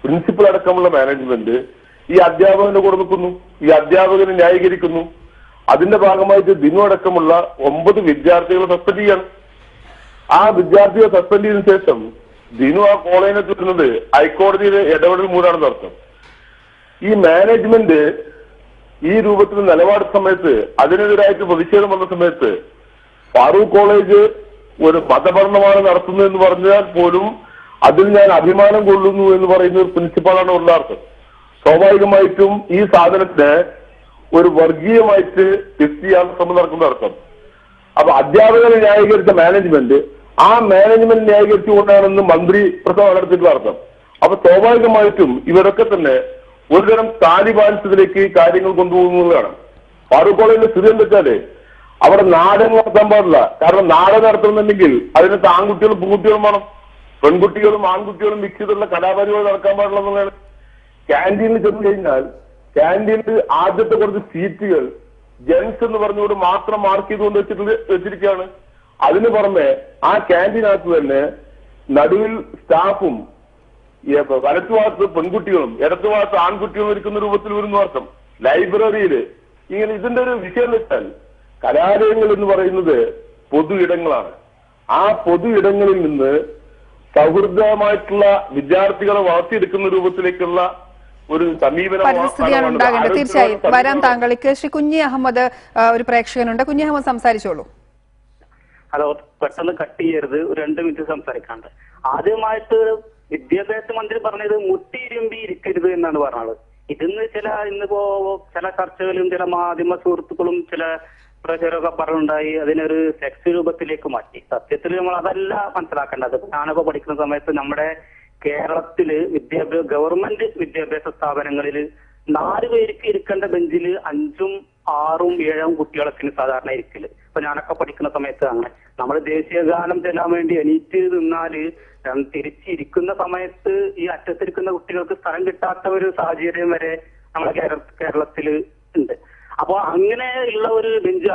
പ്രിൻസിപ്പൽ അടക്കമുള്ള മാനേജ്മെന്റ് ഈ അധ്യാപകന്റെ കൂടെ നിൽക്കുന്നു, ഈ അധ്യാപകനെ ന്യായീകരിക്കുന്നു. അതിന്റെ ഭാഗമായിട്ട് ദിനു അടക്കമുള്ള 9 വിദ്യാർത്ഥികളെ സസ്പെൻഡ് ചെയ്യാണ്. ആ വിദ്യാർത്ഥികളെ സസ്പെൻഡ് ചെയ്തതിനു ശേഷം ദിനു ആ കോളേജിനകത്ത് വരുന്നത് ഹൈക്കോടതിയിലെ ഇടപെടൽ മൂലമാണെന്ന് അർത്ഥം. ഈ മാനേജ്മെന്റ് ഈ രൂപത്തിൽ നിലപാട് സമയത്ത്, അതിനെതിരായിട്ട് പ്രതിഷേധം വന്ന സമയത്ത് ഫാറൂഖ് കോളേജ് ഒരു മതഭരണമാണ് നടത്തുന്നത് എന്ന് പറഞ്ഞാൽ പോലും അതിൽ ഞാൻ അഭിമാനം കൊള്ളുന്നു എന്ന് പറയുന്ന ഒരു പ്രിൻസിപ്പാളാണ് ഉള്ള അർത്ഥം. സ്വാഭാവികമായിട്ടും ഈ സാധനത്തിന് ഒരു വർഗീയമായിട്ട് ടെസ്റ്റ് ചെയ്യാൻ ശ്രമം നടക്കുന്ന അർത്ഥം. അപ്പൊ അധ്യാപകരെ ന്യായീകരിച്ച മാനേജ്മെന്റ്, ആ മാനേജ്മെന്റ് ന്യായീകരിച്ചുകൊണ്ടാണെന്ന് മന്ത്രി പ്രസ്താവന നടത്തിയിട്ടുള്ള അർത്ഥം. അപ്പൊ സ്വാഭാവികമായിട്ടും ഇവരൊക്കെ തന്നെ ഒരുതരം താലിബാൻസിലേക്ക് കാര്യങ്ങൾ കൊണ്ടുപോകുന്നതാണ്. ഫാറൂഖ് കോളേജിന്റെ സ്ഥിതി എന്താ വെച്ചാല് അവിടെ നാടകം നടത്താൻ പാടില്ല. കാരണം നാടകം നടത്തുന്നുണ്ടെങ്കിൽ അതിനകത്ത് ആൺകുട്ടികളും പെൺകുട്ടികളും വേണം, പെൺകുട്ടികളും ആൺകുട്ടികളും മിക്സ് ചെയ്തുള്ള കലാപരിപാടി നടക്കാൻ പാടില്ല എന്നുള്ളതാണ്. ക്യാൻറ്റീനിൽ ചെന്ന് കഴിഞ്ഞാൽ ക്യാൻറ്റീനിൽ ആദ്യത്തെ കുറച്ച് സീറ്റുകൾ ജെൻസ് എന്ന് പറഞ്ഞുകൊണ്ട് മാത്രം മാർക്ക് ചെയ്തുകൊണ്ട് വെച്ചിരിക്കുകയാണ്. അതിന് പുറമെ ആ ക്യാൻറ്റീനകത്ത് തന്നെ നടുവിൽ സ്റ്റാഫും വലത്തുഭാഗത്ത് പെൺകുട്ടികളും ഇടത്തുഭാഗത്ത് ആൺകുട്ടികളും ഇരിക്കുന്ന രൂപത്തിൽ വരുന്ന അർത്ഥം. ലൈബ്രറിയില് ഇങ്ങനെ ഇതിന്റെ ഒരു വിഷയം എന്ന് വെച്ചാൽ കലാലയങ്ങൾ എന്ന് പറയുന്നത് പൊതു ഇടങ്ങളാണ്. ആ പൊതു ഇടങ്ങളിൽ നിന്ന് സൗഹൃദമായിട്ടുള്ള വിദ്യാർത്ഥികളെ വളർത്തിയെടുക്കുന്ന രൂപത്തിലേക്കുള്ള ഒരു പരിസ്ഥിതിയാണ് ഉണ്ടാകേണ്ടത്. തീർച്ചയായും വരാം താങ്കൾക്ക്. ശ്രീ കുഞ്ഞി അഹമ്മദ് ഒരു പ്രേക്ഷകനുണ്ട്. കുഞ്ഞി അഹമ്മദ് സംസാരിച്ചോളൂ. ഹലോ, പെട്ടെന്ന് കട്ട് ചെയ്യരുത്, ഒരു 2 മിനിറ്റ് സംസാരിക്കാണ്ട്. ആദ്യമായിട്ട് വിദ്യാഭ്യാസ മന്ത്രി പറഞ്ഞത് മുട്ടിയിരുമ്പി ഇരിക്കരുത് എന്നാണ് പറഞ്ഞത്. ഇതിന്ന് ഇന്നിപ്പോ ചില ചർച്ചകളും ചില മാധ്യമ സുഹൃത്തുക്കളും ചില പ്രചാരമൊക്കെ പറഞ്ഞുണ്ടായി അതിനൊരു സെക്സ് രൂപത്തിലേക്ക് മാറ്റി. സത്യത്തിൽ നമ്മൾ അതല്ല മനസ്സിലാക്കേണ്ടത്. ഞാനൊക്കെ പഠിക്കുന്ന സമയത്ത് നമ്മുടെ കേരളത്തില് ഗവൺമെന്റ് വിദ്യാഭ്യാസ സ്ഥാപനങ്ങളിൽ 4 പേർക്ക് ഇരിക്കേണ്ട ബെഞ്ചിൽ 5ഉം 6ഉം 7ഉം കുട്ടികളൊക്കെ സാധാരണ ഇരിക്കല്. ഇപ്പൊ ഞാനൊക്കെ പഠിക്കുന്ന സമയത്ത് അങ്ങനെ നമ്മൾ ദേശീയഗാനം ചെല്ലാൻ വേണ്ടി എണീറ്റ് നിന്നാല് തിരിച്ചിരിക്കുന്ന സമയത്ത് ഈ അറ്റത്തിരിക്കുന്ന കുട്ടികൾക്ക് സ്ഥലം കിട്ടാത്ത ഒരു സാഹചര്യം വരെ നമ്മുടെ കേരളത്തില് ഉണ്ട്. അപ്പൊ അങ്ങനെ ഉള്ള ഒരു ബെഞ്ച്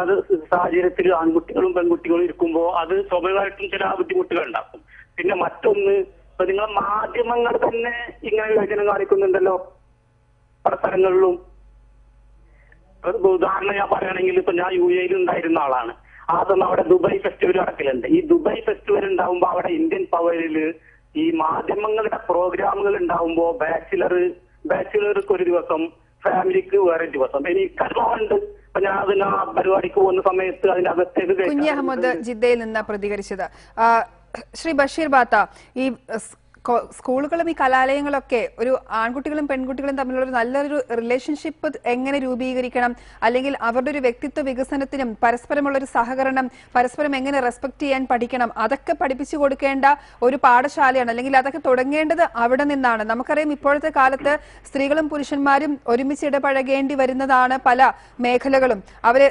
സാഹചര്യത്തിൽ ആൺകുട്ടികളും പെൺകുട്ടികളും ഇരിക്കുമ്പോൾ അത് സ്വാഭാവികമായിട്ടും ചില ബുദ്ധിമുട്ടുകൾ ഉണ്ടാക്കും. പിന്നെ മറ്റൊന്ന്, ഇപ്പൊ നിങ്ങളെ മാധ്യമങ്ങൾ തന്നെ ഇങ്ങനെ വിവേചനം കാണിക്കുന്നുണ്ടല്ലോ പല സ്ഥലങ്ങളിലും. ഉദാഹരണം ഞാൻ പറയുകയാണെങ്കിൽ, ഇപ്പൊ ഞാൻ UAE ഉണ്ടായിരുന്ന ആളാണ്. അതൊന്നും അവിടെ ദുബായ് ഫെസ്റ്റിവൽ നടക്കലുണ്ട്. ഈ ദുബായ് ഫെസ്റ്റിവൽ ഉണ്ടാവുമ്പോ അവിടെ ഇന്ത്യൻ പവറിൽ ഈ മാധ്യമങ്ങളുടെ പ്രോഗ്രാമുകൾ ഉണ്ടാവുമ്പോ ബാച്ചിലർക്ക് ഒരു ദിവസം, ഫാമിലിക്ക് വേറെ ദിവസം. എനിക്ക് അനുഭവമുണ്ട്. അപ്പൊ ഞാൻ അതിന് ആ പരിപാടിക്ക് പോകുന്ന സമയത്ത് അതിന്റെ അകത്തേക്ക് കുഞ്ഞി അഹമ്മദ് ജിദ്ദയിൽ നിന്ന് പ്രതികരിച്ചത്. ശ്രീ ബഷീർ ബാത്ത, ഈ സ്കൂളുകളും ഈ കലാലയങ്ങളൊക്കെ ഒരു ആൺകുട്ടികളും പെൺകുട്ടികളും തമ്മിലുള്ള ഒരു നല്ലൊരു റിലേഷൻഷിപ്പ് എങ്ങനെ രൂപീകരിക്കണം, അല്ലെങ്കിൽ അവരുടെ ഒരു വ്യക്തിത്വ വികസനത്തിനും പരസ്പരമുള്ള ഒരു സഹകരണം, പരസ്പരം എങ്ങനെ റെസ്പെക്ട് ചെയ്യാൻ പഠിക്കണം, അതൊക്കെ പഠിപ്പിച്ചു കൊടുക്കേണ്ട ഒരു പാഠശാലയാണ്, അല്ലെങ്കിൽ അതൊക്കെ തുടങ്ങേണ്ടത് അവിടെ നിന്നാണ്. നമുക്കറിയാം ഇപ്പോഴത്തെ കാലത്ത് സ്ത്രീകളും പുരുഷന്മാരും ഒരുമിച്ച് ഇടപഴകേണ്ടി വരുന്നതാണ് പല മേഖലകളും. അവര്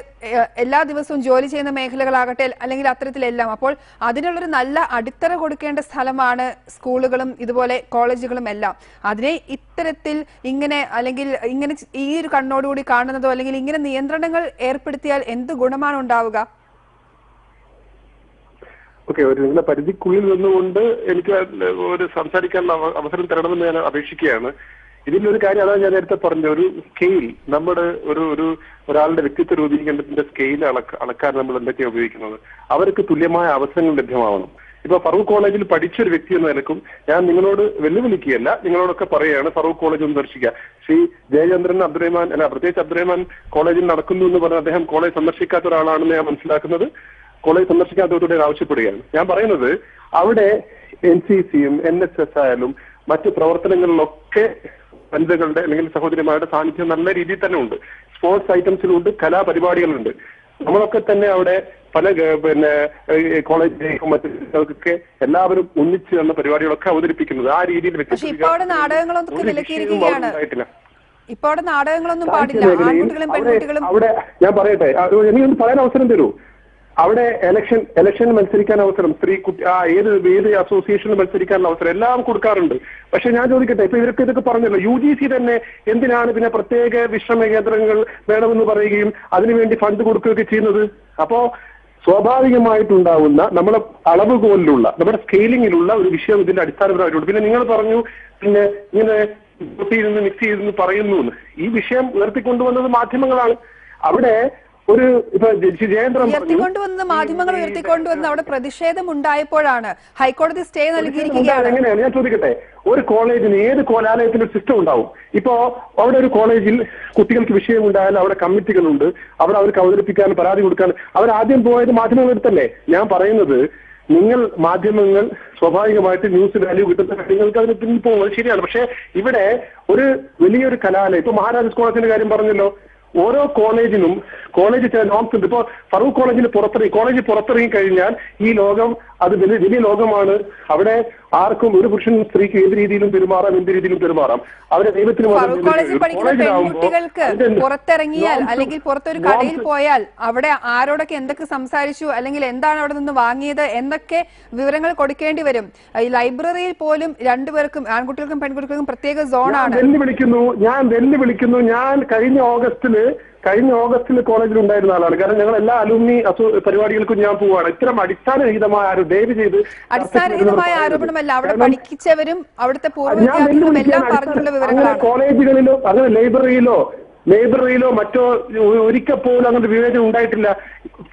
എല്ലാ ദിവസവും ജോലി ചെയ്യുന്ന മേഖലകളാകട്ടെ, അല്ലെങ്കിൽ അത്തരത്തിലെല്ലാം. അപ്പോൾ അതിനുള്ളൊരു നല്ല അടിത്തറ കൊടുക്കേണ്ട സ്ഥലമാണ് സ്കൂളുകളും ഇതുപോലെ കോളേജുകളും എല്ലാം. അതിനെ ഇത്തരത്തിൽ ഇങ്ങനെ, അല്ലെങ്കിൽ ഇങ്ങനെ ഈ ഒരു കണ്ണോടുകൂടി കാണുന്നതോ, അല്ലെങ്കിൽ ഇങ്ങനെ നിയന്ത്രണങ്ങൾ ഏർപ്പെടുത്തിയാൽ എന്ത് ഗുണമാണ് ഉണ്ടാവുക? ഓക്കെ, ഒരു നിങ്ങളുടെ പരിധിക്കുള്ളിൽ നിന്നുകൊണ്ട് എനിക്ക് ഒരു സംസാരിക്കാനുള്ള അവസരം തരണമെന്ന് ഞാൻ അപേക്ഷിക്കുകയാണ്. ഇതിലൊരു കാര്യം അതാണ് ഞാൻ നേരത്തെ പറഞ്ഞ ഒരു സ്കെയിൽ, നമ്മുടെ ഒരാളുടെ വ്യക്തിത്വ രൂപീകരണത്തിന്റെ സ്കെയിൽ അളക്കാൻ നമ്മൾ എന്തൊക്കെയാണ് ഉപയോഗിക്കുന്നത്? അവർക്ക് തുല്യമായ അവസരങ്ങൾ ലഭ്യമാവണം. ഇപ്പൊ ഫറൂഖ് കോളേജിൽ പഠിച്ചൊരു വ്യക്തി എന്ന നിലക്കും ഞാൻ നിങ്ങളോട് വെല്ലുവിളിക്കുകയല്ല, നിങ്ങളോടൊക്കെ പറയുകയാണ് ഫറൂഖ് കോളേജ് ഒന്ന് ദർശിക്കുക. ശ്രീ ജയചന്ദ്രൻ അബ്ദുറഹ്മാൻ, പ്രത്യേകിച്ച് അബ്ദുറഹ്മാൻ കോളേജിൽ നടക്കുന്നു എന്ന് പറഞ്ഞ് അദ്ദേഹം കോളേജ് സന്ദർശിക്കാത്ത ഒരാളാണെന്ന് ഞാൻ മനസ്സിലാക്കുന്നത്. കോളേജ് സന്ദർശിക്കാത്തവരോട് ആവശ്യപ്പെടുകയാണ്. ഞാൻ പറയുന്നത് അവിടെ NCCയും NSS ആയാലും മറ്റു പ്രവർത്തനങ്ങളിലൊക്കെ വനിതകളുടെ അല്ലെങ്കിൽ സഹോദരിമാരുടെ സാന്നിധ്യം നല്ല രീതിയിൽ തന്നെ ഉണ്ട്. സ്പോർട്സ് ഐറ്റംസിലുണ്ട്, കലാപരിപാടികളുണ്ട്. നമ്മളൊക്കെ തന്നെ അവിടെ പല കോളേജിലേക്കും മറ്റൊക്കെ എല്ലാവരും ഒന്നിച്ച് എന്ന പരിപാടികളൊക്കെ അവതരിപ്പിക്കുന്നത് ആ രീതിയിൽ അവിടെ ഞാൻ പറയട്ടെ, എനിക്കൊന്ന് പറയാൻ അവസരം തരൂ. അവിടെ ഇലക്ഷൻ മത്സരിക്കാൻ അവസരം, ഏത് അസോസിയേഷനിൽ മത്സരിക്കാനുള്ള അവസരം എല്ലാം കൊടുക്കാറുണ്ട്. പക്ഷെ ഞാൻ ചോദിക്കട്ടെ, ഇപ്പൊ ഇതൊക്കെ പറഞ്ഞല്ലോ, UGC തന്നെ എന്തിനാണ് പിന്നെ പ്രത്യേക വിശ്രമ കേന്ദ്രങ്ങൾ വേണമെന്ന് പറയുകയും അതിനുവേണ്ടി ഫണ്ട് കൊടുക്കുകയൊക്കെ ചെയ്യുന്നത്? അപ്പോ സ്വാഭാവികമായിട്ടുണ്ടാവുന്ന നമ്മുടെ അളവുകോലിലുള്ള, നമ്മുടെ സ്കെയിലിങ്ങിലുള്ള ഒരു വിഷയം ഇതിന്റെ അടിസ്ഥാനപരമായിട്ടുണ്ട്. പിന്നെ നിങ്ങൾ പറഞ്ഞു പിന്നെ ഇങ്ങനെ മിക്സ് ചെയ്തെന്ന് പറയുന്നു. ഈ വിഷയം ഉയർത്തിക്കൊണ്ടുവന്നത് മാധ്യമങ്ങളാണ്. അവിടെ ഒരു ഉയർത്തിക്കൊണ്ടുവന്നത് മാധ്യമങ്ങൾ ഉയർത്തിക്കൊണ്ടുവന്ന് അവിടെ പ്രതിഷേധം ഉണ്ടായപ്പോഴാണ് ഹൈക്കോടതി സ്റ്റേ നൽകിയിരിക്കുകയാണ്. എങ്ങനെയാണ് ഞാൻ ചോദിക്കട്ടെ, ഒരു കോളേജിന് ഏത് കലാലയത്തിലും സിസ്റ്റം ഉണ്ടാവും. ഇപ്പോ അവിടെ ഒരു കോളേജിൽ കുട്ടികൾക്ക് വിഷയം ഉണ്ടായാലും അവിടെ കമ്മിറ്റികളുണ്ട്, അവിടെ അവർക്ക് അവതരിപ്പിക്കാൻ പരാതി കൊടുക്കാൻ അവരാദ്യം പോയത് മാധ്യമങ്ങൾ എടുത്തല്ലേ? ഞാൻ പറയുന്നത് നിങ്ങൾ മാധ്യമങ്ങൾ സ്വാഭാവികമായിട്ട് ന്യൂസ് വാല്യൂ കിട്ടുന്ന കാര്യങ്ങൾക്ക് അതിന് പിന്നിൽ പോകുന്നത് ശരിയാണ്. പക്ഷെ ഇവിടെ ഒരു വലിയൊരു കലാലയം, ഇപ്പൊ മഹാരാജാസ് കോളേജിന്റെ കാര്യം പറഞ്ഞല്ലോ, ഓരോ കോളേജിനും കോളേജ് ചില നോംസ് ഉണ്ട്. ഇപ്പൊ ഫറൂഖ് കോളേജ് പുറത്തിറങ്ങി കഴിഞ്ഞാൽ ഈ ലോകം അത് വലിയ ലോകമാണ്. അവിടെ ആർക്കും ഒരു പുരുഷൻ സ്ത്രീക്ക് ഏത് രീതിയിലും പെരുമാറാം, എന്ത് രീതിയിലും പെരുമാറാം. അവരെ ദൈവത്തിന് പുറത്തിറങ്ങിയാൽ അല്ലെങ്കിൽ പുറത്തൊരു കടയിൽ പോയാൽ അവിടെ ആരോടൊക്കെ എന്തൊക്കെ സംസാരിച്ചു, അല്ലെങ്കിൽ എന്താണ് അവിടെ നിന്ന് വാങ്ങിയത് എന്നൊക്കെ വിവരങ്ങൾ കൊടുക്കേണ്ടി വരും. ഈ ലൈബ്രറിയിൽ പോലും രണ്ടുപേർക്കും, ആൺകുട്ടികൾക്കും പെൺകുട്ടികൾക്കും പ്രത്യേക സോണാണ്. ഞാൻ വെല്ലുവിളിക്കുന്നു. ഞാൻ കഴിഞ്ഞ ഓഗസ്റ്റിൽ കോളേജിൽ ഉണ്ടായിരുന്ന ആളാണ്. കാരണം ഞങ്ങൾ എല്ലാ അലുമിനി പരിപാടികൾക്കും ഞാൻ പോവാണ്. ഇത്തരം അടിസ്ഥാനരഹിതമായ ദയവ് ചെയ്ത് അടിസ്ഥാനരഹിതമായ ആരോപണമല്ല, അവിടെ പഠിച്ചവരും അവിടുത്തെ പൂർവ്വ എല്ലാം പറഞ്ഞിട്ടുള്ള വിവരങ്ങളാണ്. കോളേജുകളിലോ അങ്ങനെ ലൈബ്രറിയിലോ മറ്റോ ഒരിക്കൽ പോലും അങ്ങനെ വിവേചനം ഉണ്ടായിട്ടില്ല.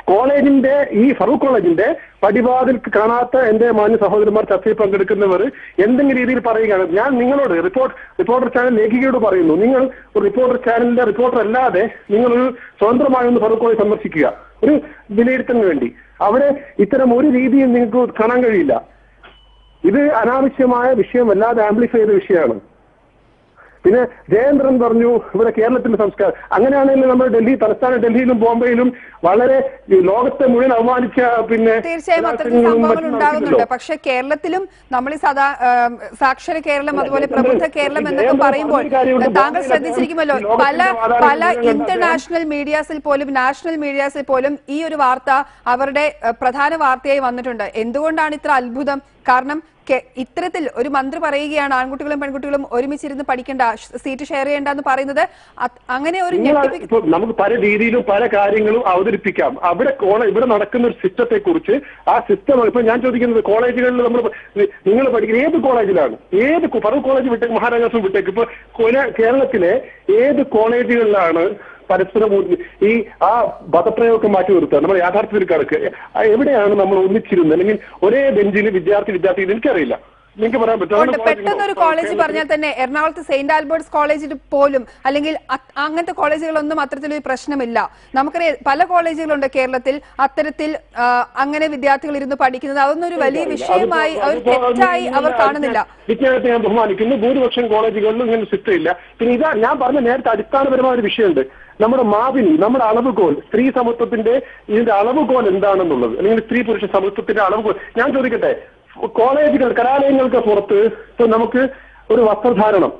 കോളേജിന്റെ ഈ ഫറൂഖ് കോളേജിന്റെ പടിവാതിൽ കാണാത്ത എന്റെ മാന്യ സഹോദരന്മാർ ചർച്ചയിൽ പങ്കെടുക്കുന്നവർ എന്തെങ്കിലും രീതിയിൽ പറയുകയാണ്. ഞാൻ നിങ്ങളോട് റിപ്പോർട്ടർ ചാനൽ ലേഖികയോട് പറയുന്നു, നിങ്ങൾ ഒരു റിപ്പോർട്ടർ ചാനലിന്റെ റിപ്പോർട്ടർ അല്ലാതെ നിങ്ങളൊരു സ്വതന്ത്രമായി ഒന്ന് ഫറൂഖ് കോളേജ് സന്ദർശിക്കുക ഒരു വിലയിരുത്തലിന് വേണ്ടി. അവിടെ ഇത്തരം ഒരു രീതിയും നിങ്ങൾക്ക് കാണാൻ കഴിയില്ല. ഇത് അനാവശ്യമായ വിഷയം, വല്ലാതെ ആംപ്ലിഫൈ ചെയ്ത വിഷയമാണ്. പിന്നെ ജയേന്ദ്രൻ പറഞ്ഞു ഇവിടെ കേരളത്തിന്റെ സംസ്കാരം. അങ്ങനെയാണെങ്കിൽ നമ്മൾ തലസ്ഥാന ഡൽഹിയിലും ബോംബെയിലും വളരെ ലോകത്തെ മുഴുവൻ അവമാനിച്ച തീർച്ചയായും അത്തരത്തിൽ സംഭവങ്ങൾ ഉണ്ടാകുന്നുണ്ട്. പക്ഷെ കേരളത്തിലും നമ്മൾ ഈ സാക്ഷര കേരളം, അതുപോലെ പ്രബുദ്ധ കേരളം എന്നൊക്കെ പറയുമ്പോൾ താങ്കൾ ശ്രദ്ധിച്ചിരിക്കുമല്ലോ, പല ഇന്റർനാഷണൽ മീഡിയാസിൽ പോലും നാഷണൽ മീഡിയാസിൽ പോലും ഈ ഒരു വാർത്ത അവരുടെ പ്രധാന വാർത്തയായി വന്നിട്ടുണ്ട്. എന്തുകൊണ്ടാണ് ഇത്ര അത്ഭുതം? കാരണം ഇത്തരത്തിൽ ഒരു മന്ത്രി പറയുകയാണ് ആൺകുട്ടികളും പെൺകുട്ടികളും ഒരുമിച്ചിരുന്ന് പഠിക്കേണ്ട, സീറ്റ് ഷെയർ ചെയ്യേണ്ട എന്ന് പറയുന്നത്, അങ്ങനെ ഒരു നമുക്ക് പല രീതിയിലും പല കാര്യങ്ങളും അവതരിപ്പിക്കാം. ഇവിടെ നടക്കുന്ന ഒരു സിസ്റ്റത്തെ കുറിച്ച്, ആ സിസ്റ്റം ഇപ്പൊ ഞാൻ ചോദിക്കുന്നത് കോളേജുകളിൽ നിങ്ങൾ പഠിക്കുന്ന ഏത് കോളേജിലാണ്, ഫറൂഖ് കോളേജ് വിട്ടേക്ക്, മഹാരാജാസ് വിട്ടേക്ക്, ഇപ്പൊ കേരളത്തിലെ ഏത് കോളേജുകളിലാണ് പരസ്പരം ഈ ആ പദപ്രയോഗമൊക്കെ മാറ്റി നിർത്തുക? നമ്മുടെ യാഥാർത്ഥ്യത്തിൽ കണക്ക് എവിടെയാണ് നമ്മൾ ഒന്നിച്ചിരുന്നത്? അല്ലെങ്കിൽ ഒരേ ബെഞ്ചിൽ വിദ്യാർത്ഥി എനിക്കറിയില്ല, നിങ്ങൾക്ക് പറയാൻ പറ്റും. പെട്ടെന്ന് ഒരു കോളേജ് പറഞ്ഞാൽ തന്നെ എറണാകുളത്ത് സെന്റ് ആൽബർട്ട്സ് കോളേജിൽ പോലും അല്ലെങ്കിൽ അങ്ങനത്തെ കോളേജുകളൊന്നും അത്തരത്തിലൊരു പ്രശ്നമില്ല. നമുക്കറിയാം പല കോളേജുകളുണ്ട് കേരളത്തിൽ അത്തരത്തിൽ അങ്ങനെ വിദ്യാർത്ഥികൾ ഇരുന്ന് പഠിക്കുന്നത്. അതൊന്നും ഒരു വലിയ വിഷയമായി തെറ്റായി അവർ കാണുന്നില്ല. വിദ്യാർത്ഥി ഞാൻ ബഹുമാനിക്കുന്നു. ഭൂരിപക്ഷം കോളേജുകളിലും ഇങ്ങനെ സിസ്റ്റം ഇല്ല. പിന്നെ ഇതാ ഞാൻ പറഞ്ഞ നേരത്തെ അടിസ്ഥാനപരമായ ഒരു വിഷയമുണ്ട്. നമ്മുടെ മാവിനി, നമ്മുടെ അളവുകോൽ, സ്ത്രീ സമത്വത്തിന്റെ ഇതിന്റെ അളവുകോൽ എന്താണെന്നുള്ളത്, അല്ലെങ്കിൽ സ്ത്രീ പുരുഷ സമത്വത്തിന്റെ അളവുകോൽ ഞാൻ ചോദിക്കട്ടെ. കോളേജുകൾ, കലാലയങ്ങൾക്ക് പുറത്ത് ഇപ്പൊ നമുക്ക് ഒരു വസ്ത്രധാരണം,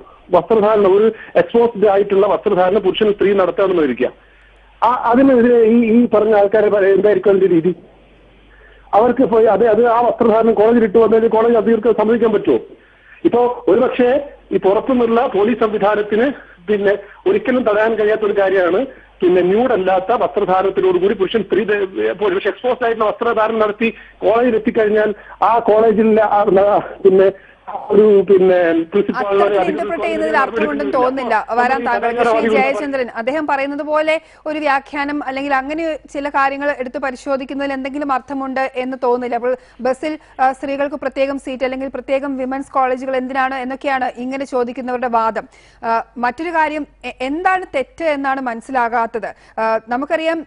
ഒരു എക്സ്പോസ്ഡ് ആയിട്ടുള്ള വസ്ത്രധാരണം പുരുഷനും സ്ത്രീ നടത്താമെന്ന് ഇരിക്കുക. അതിനെതിരെ ഈ പറഞ്ഞ ആൾക്കാരെ എന്തായിരിക്കും അതിന്റെ രീതി? അവർക്ക് പോയി അത് ആ വസ്ത്രധാരണം കോളേജിൽ ഇട്ട് വന്നതിന് കോളേജ് അധികൃതർക്ക് സമ്മതിക്കാൻ പറ്റുമോ? ഇപ്പോ ഒരുപക്ഷെ ഈ പുറത്തുനിന്നുള്ള പോലീസ് സംവിധാനത്തിന് പിന്നെ ഒരിക്കലും തടയാൻ കഴിയാത്ത ഒരു കാര്യമാണ് ന്യൂഡല്ലാത്ത വസ്ത്രധാരണത്തിനോടുകൂടി പുരുഷൻ സ്ത്രീ പക്ഷെ എക്സ്പോസ്ഡ് ആയിട്ടുള്ള വസ്ത്രധാരണം നടത്തി കോളേജിൽ എത്തിക്കഴിഞ്ഞാൽ ആ കോളേജിലെ ഒരു ഇന്റർപ്രറ്റ് ചെയ്യുന്നതിൽ അർത്ഥമുണ്ടെന്ന് തോന്നുന്നില്ല. വരാൻ താങ്കൾക്ക് ശ്രീ ജയചന്ദ്രൻ, അദ്ദേഹം പറയുന്നത് പോലെ ഒരു വ്യാഖ്യാനം അല്ലെങ്കിൽ അങ്ങനെ ചില കാര്യങ്ങൾ എടുത്ത് പരിശോധിക്കുന്നതിൽ എന്തെങ്കിലും അർത്ഥമുണ്ട് എന്ന് തോന്നുന്നില്ല. അപ്പോൾ ബസ്സിൽ സ്ത്രീകൾക്ക് പ്രത്യേകം സീറ്റ് അല്ലെങ്കിൽ പ്രത്യേകം വിമൻസ് കോളേജുകൾ എന്തിനാണ് എന്നൊക്കെയാണ് ഇങ്ങനെ ചോദിക്കുന്നവരുടെ വാദം. മറ്റൊരു കാര്യം, എന്താണ് തെറ്റ് എന്നാണ് മനസ്സിലാകാത്തത്. നമുക്കറിയാം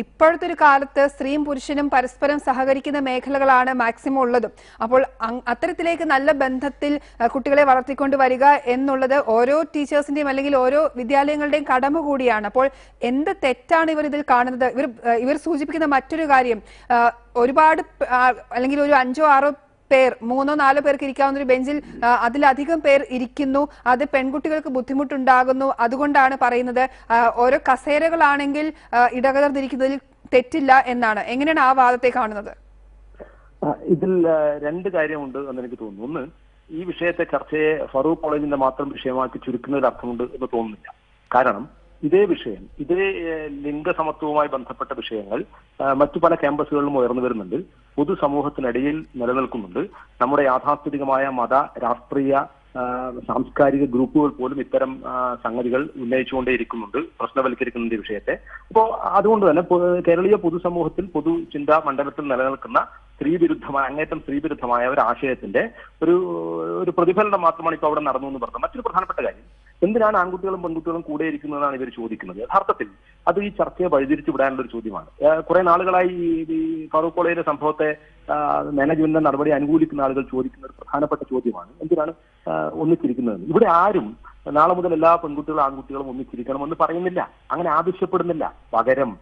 ഇപ്പോഴത്തെ ഒരു കാലത്ത് സ്ത്രീയും പുരുഷനും പരസ്പരം സഹകരിക്കുന്ന മേഖലകളാണ് മാക്സിമം ഉള്ളതും. അപ്പോൾ അത്തരത്തിലേക്ക് നല്ല ബന്ധത്തിൽ കുട്ടികളെ വളർത്തിക്കൊണ്ട് വരിക എന്നുള്ളത് ഓരോ ടീച്ചേഴ്സിന്റെയും അല്ലെങ്കിൽ ഓരോ വിദ്യാലയങ്ങളുടെയും കടമ കൂടിയാണ്. അപ്പോൾ എന്ത് തെറ്റാണ് ഇവർ ഇതിൽ കാണുന്നത്? ഇവർ സൂചിപ്പിക്കുന്ന മറ്റൊരു കാര്യം, ഒരുപാട് അല്ലെങ്കിൽ ഒരു 5-6 പേർ, 3-4 പേർക്ക് ഇരിക്കാവുന്ന ഒരു ബെഞ്ചിൽ അതിലധികം പേർ ഇരിക്കുന്നു, അത് പെൺകുട്ടികൾക്ക് ബുദ്ധിമുട്ടുണ്ടാകുന്നു, അതുകൊണ്ടാണ് പറയുന്നത്. ഓരോ കസേരകളാണെങ്കിൽ ഇടകലർന്നിരിക്കുന്നതിൽ തെറ്റില്ല എന്നാണ്. എങ്ങനെയാണ് ആ വാദത്തെ കാണുന്നത്? ഇതിൽ രണ്ട് കാര്യമുണ്ട് എന്ന് എനിക്ക് തോന്നുന്നു. ഒന്ന്, ഈ വിഷയത്തെ ചർച്ചയെ ഫറൂഖ് കോളേജിന്റെ മാത്രം വിഷയമാക്കി ചുരുക്കുന്നതിൽ അർത്ഥമുണ്ട് എന്ന് തോന്നുന്നില്ല. കാരണം ഇതേ വിഷയം, ഇതേ ലിംഗസമത്വവുമായി ബന്ധപ്പെട്ട വിഷയങ്ങൾ മറ്റു പല ക്യാമ്പസുകളിലും ഉയർന്നു വരുന്നുണ്ട്, പൊതുസമൂഹത്തിനിടയിൽ നിലനിൽക്കുന്നുണ്ട്. നമ്മുടെ യാഥാസ്ഥിതികമായ മത, രാഷ്ട്രീയ, സാംസ്കാരിക ഗ്രൂപ്പുകൾ പോലും ഇത്തരം സംഗതികൾ ഉന്നയിച്ചുകൊണ്ടേയിരിക്കുന്നുണ്ട്, പ്രശ്നവൽക്കരിക്കുന്ന വിഷയത്തെ. അപ്പോൾ അതുകൊണ്ട് തന്നെ കേരളീയ പൊതുസമൂഹത്തിൽ, പൊതു ചിന്താ മണ്ഡലത്തിൽ നിലനിൽക്കുന്ന അങ്ങേറ്റം സ്ത്രീവിരുദ്ധമായ ഒരു ആശയത്തിന്റെ ഒരു പ്രതിഫലനം മാത്രമാണ് ഇപ്പോൾ അവിടെ നടന്നു എന്ന് പറഞ്ഞത്. മറ്റൊരു പ്രധാനപ്പെട്ട കാര്യം, എന്തിനാണ് ആൺകുട്ടികളും പെൺകുട്ടികളും കൂടെ ഇരിക്കുന്നതെന്നാണ് ഇവർ ചോദിക്കുന്നത്. യഥാർത്ഥത്തിൽ അത് ഈ ചർച്ചയെ വഴിതിരിച്ചു വിടാനുള്ള ഒരു ചോദ്യമാണ്. കുറെ നാളുകളായി ഈ ഫറൂഖ് കോളേജിലെ സംഭവത്തെ മാനേജ്മെന്റിന്റെ നടപടി അനുകൂലിക്കുന്ന ആളുകൾ ചോദിക്കുന്ന ഒരു പ്രധാനപ്പെട്ട ചോദ്യമാണ്, എന്തിനാണ് ഒന്നിച്ചിരിക്കുന്നതെന്ന്. ഇവിടെ ആരും നാളെ മുതൽ എല്ലാ പെൺകുട്ടികളും ആൺകുട്ടികളും ഒന്നിച്ചിരിക്കണമെന്ന് പറയുന്നില്ല, അങ്ങനെ ആവശ്യപ്പെടുന്നില്ല. പകരം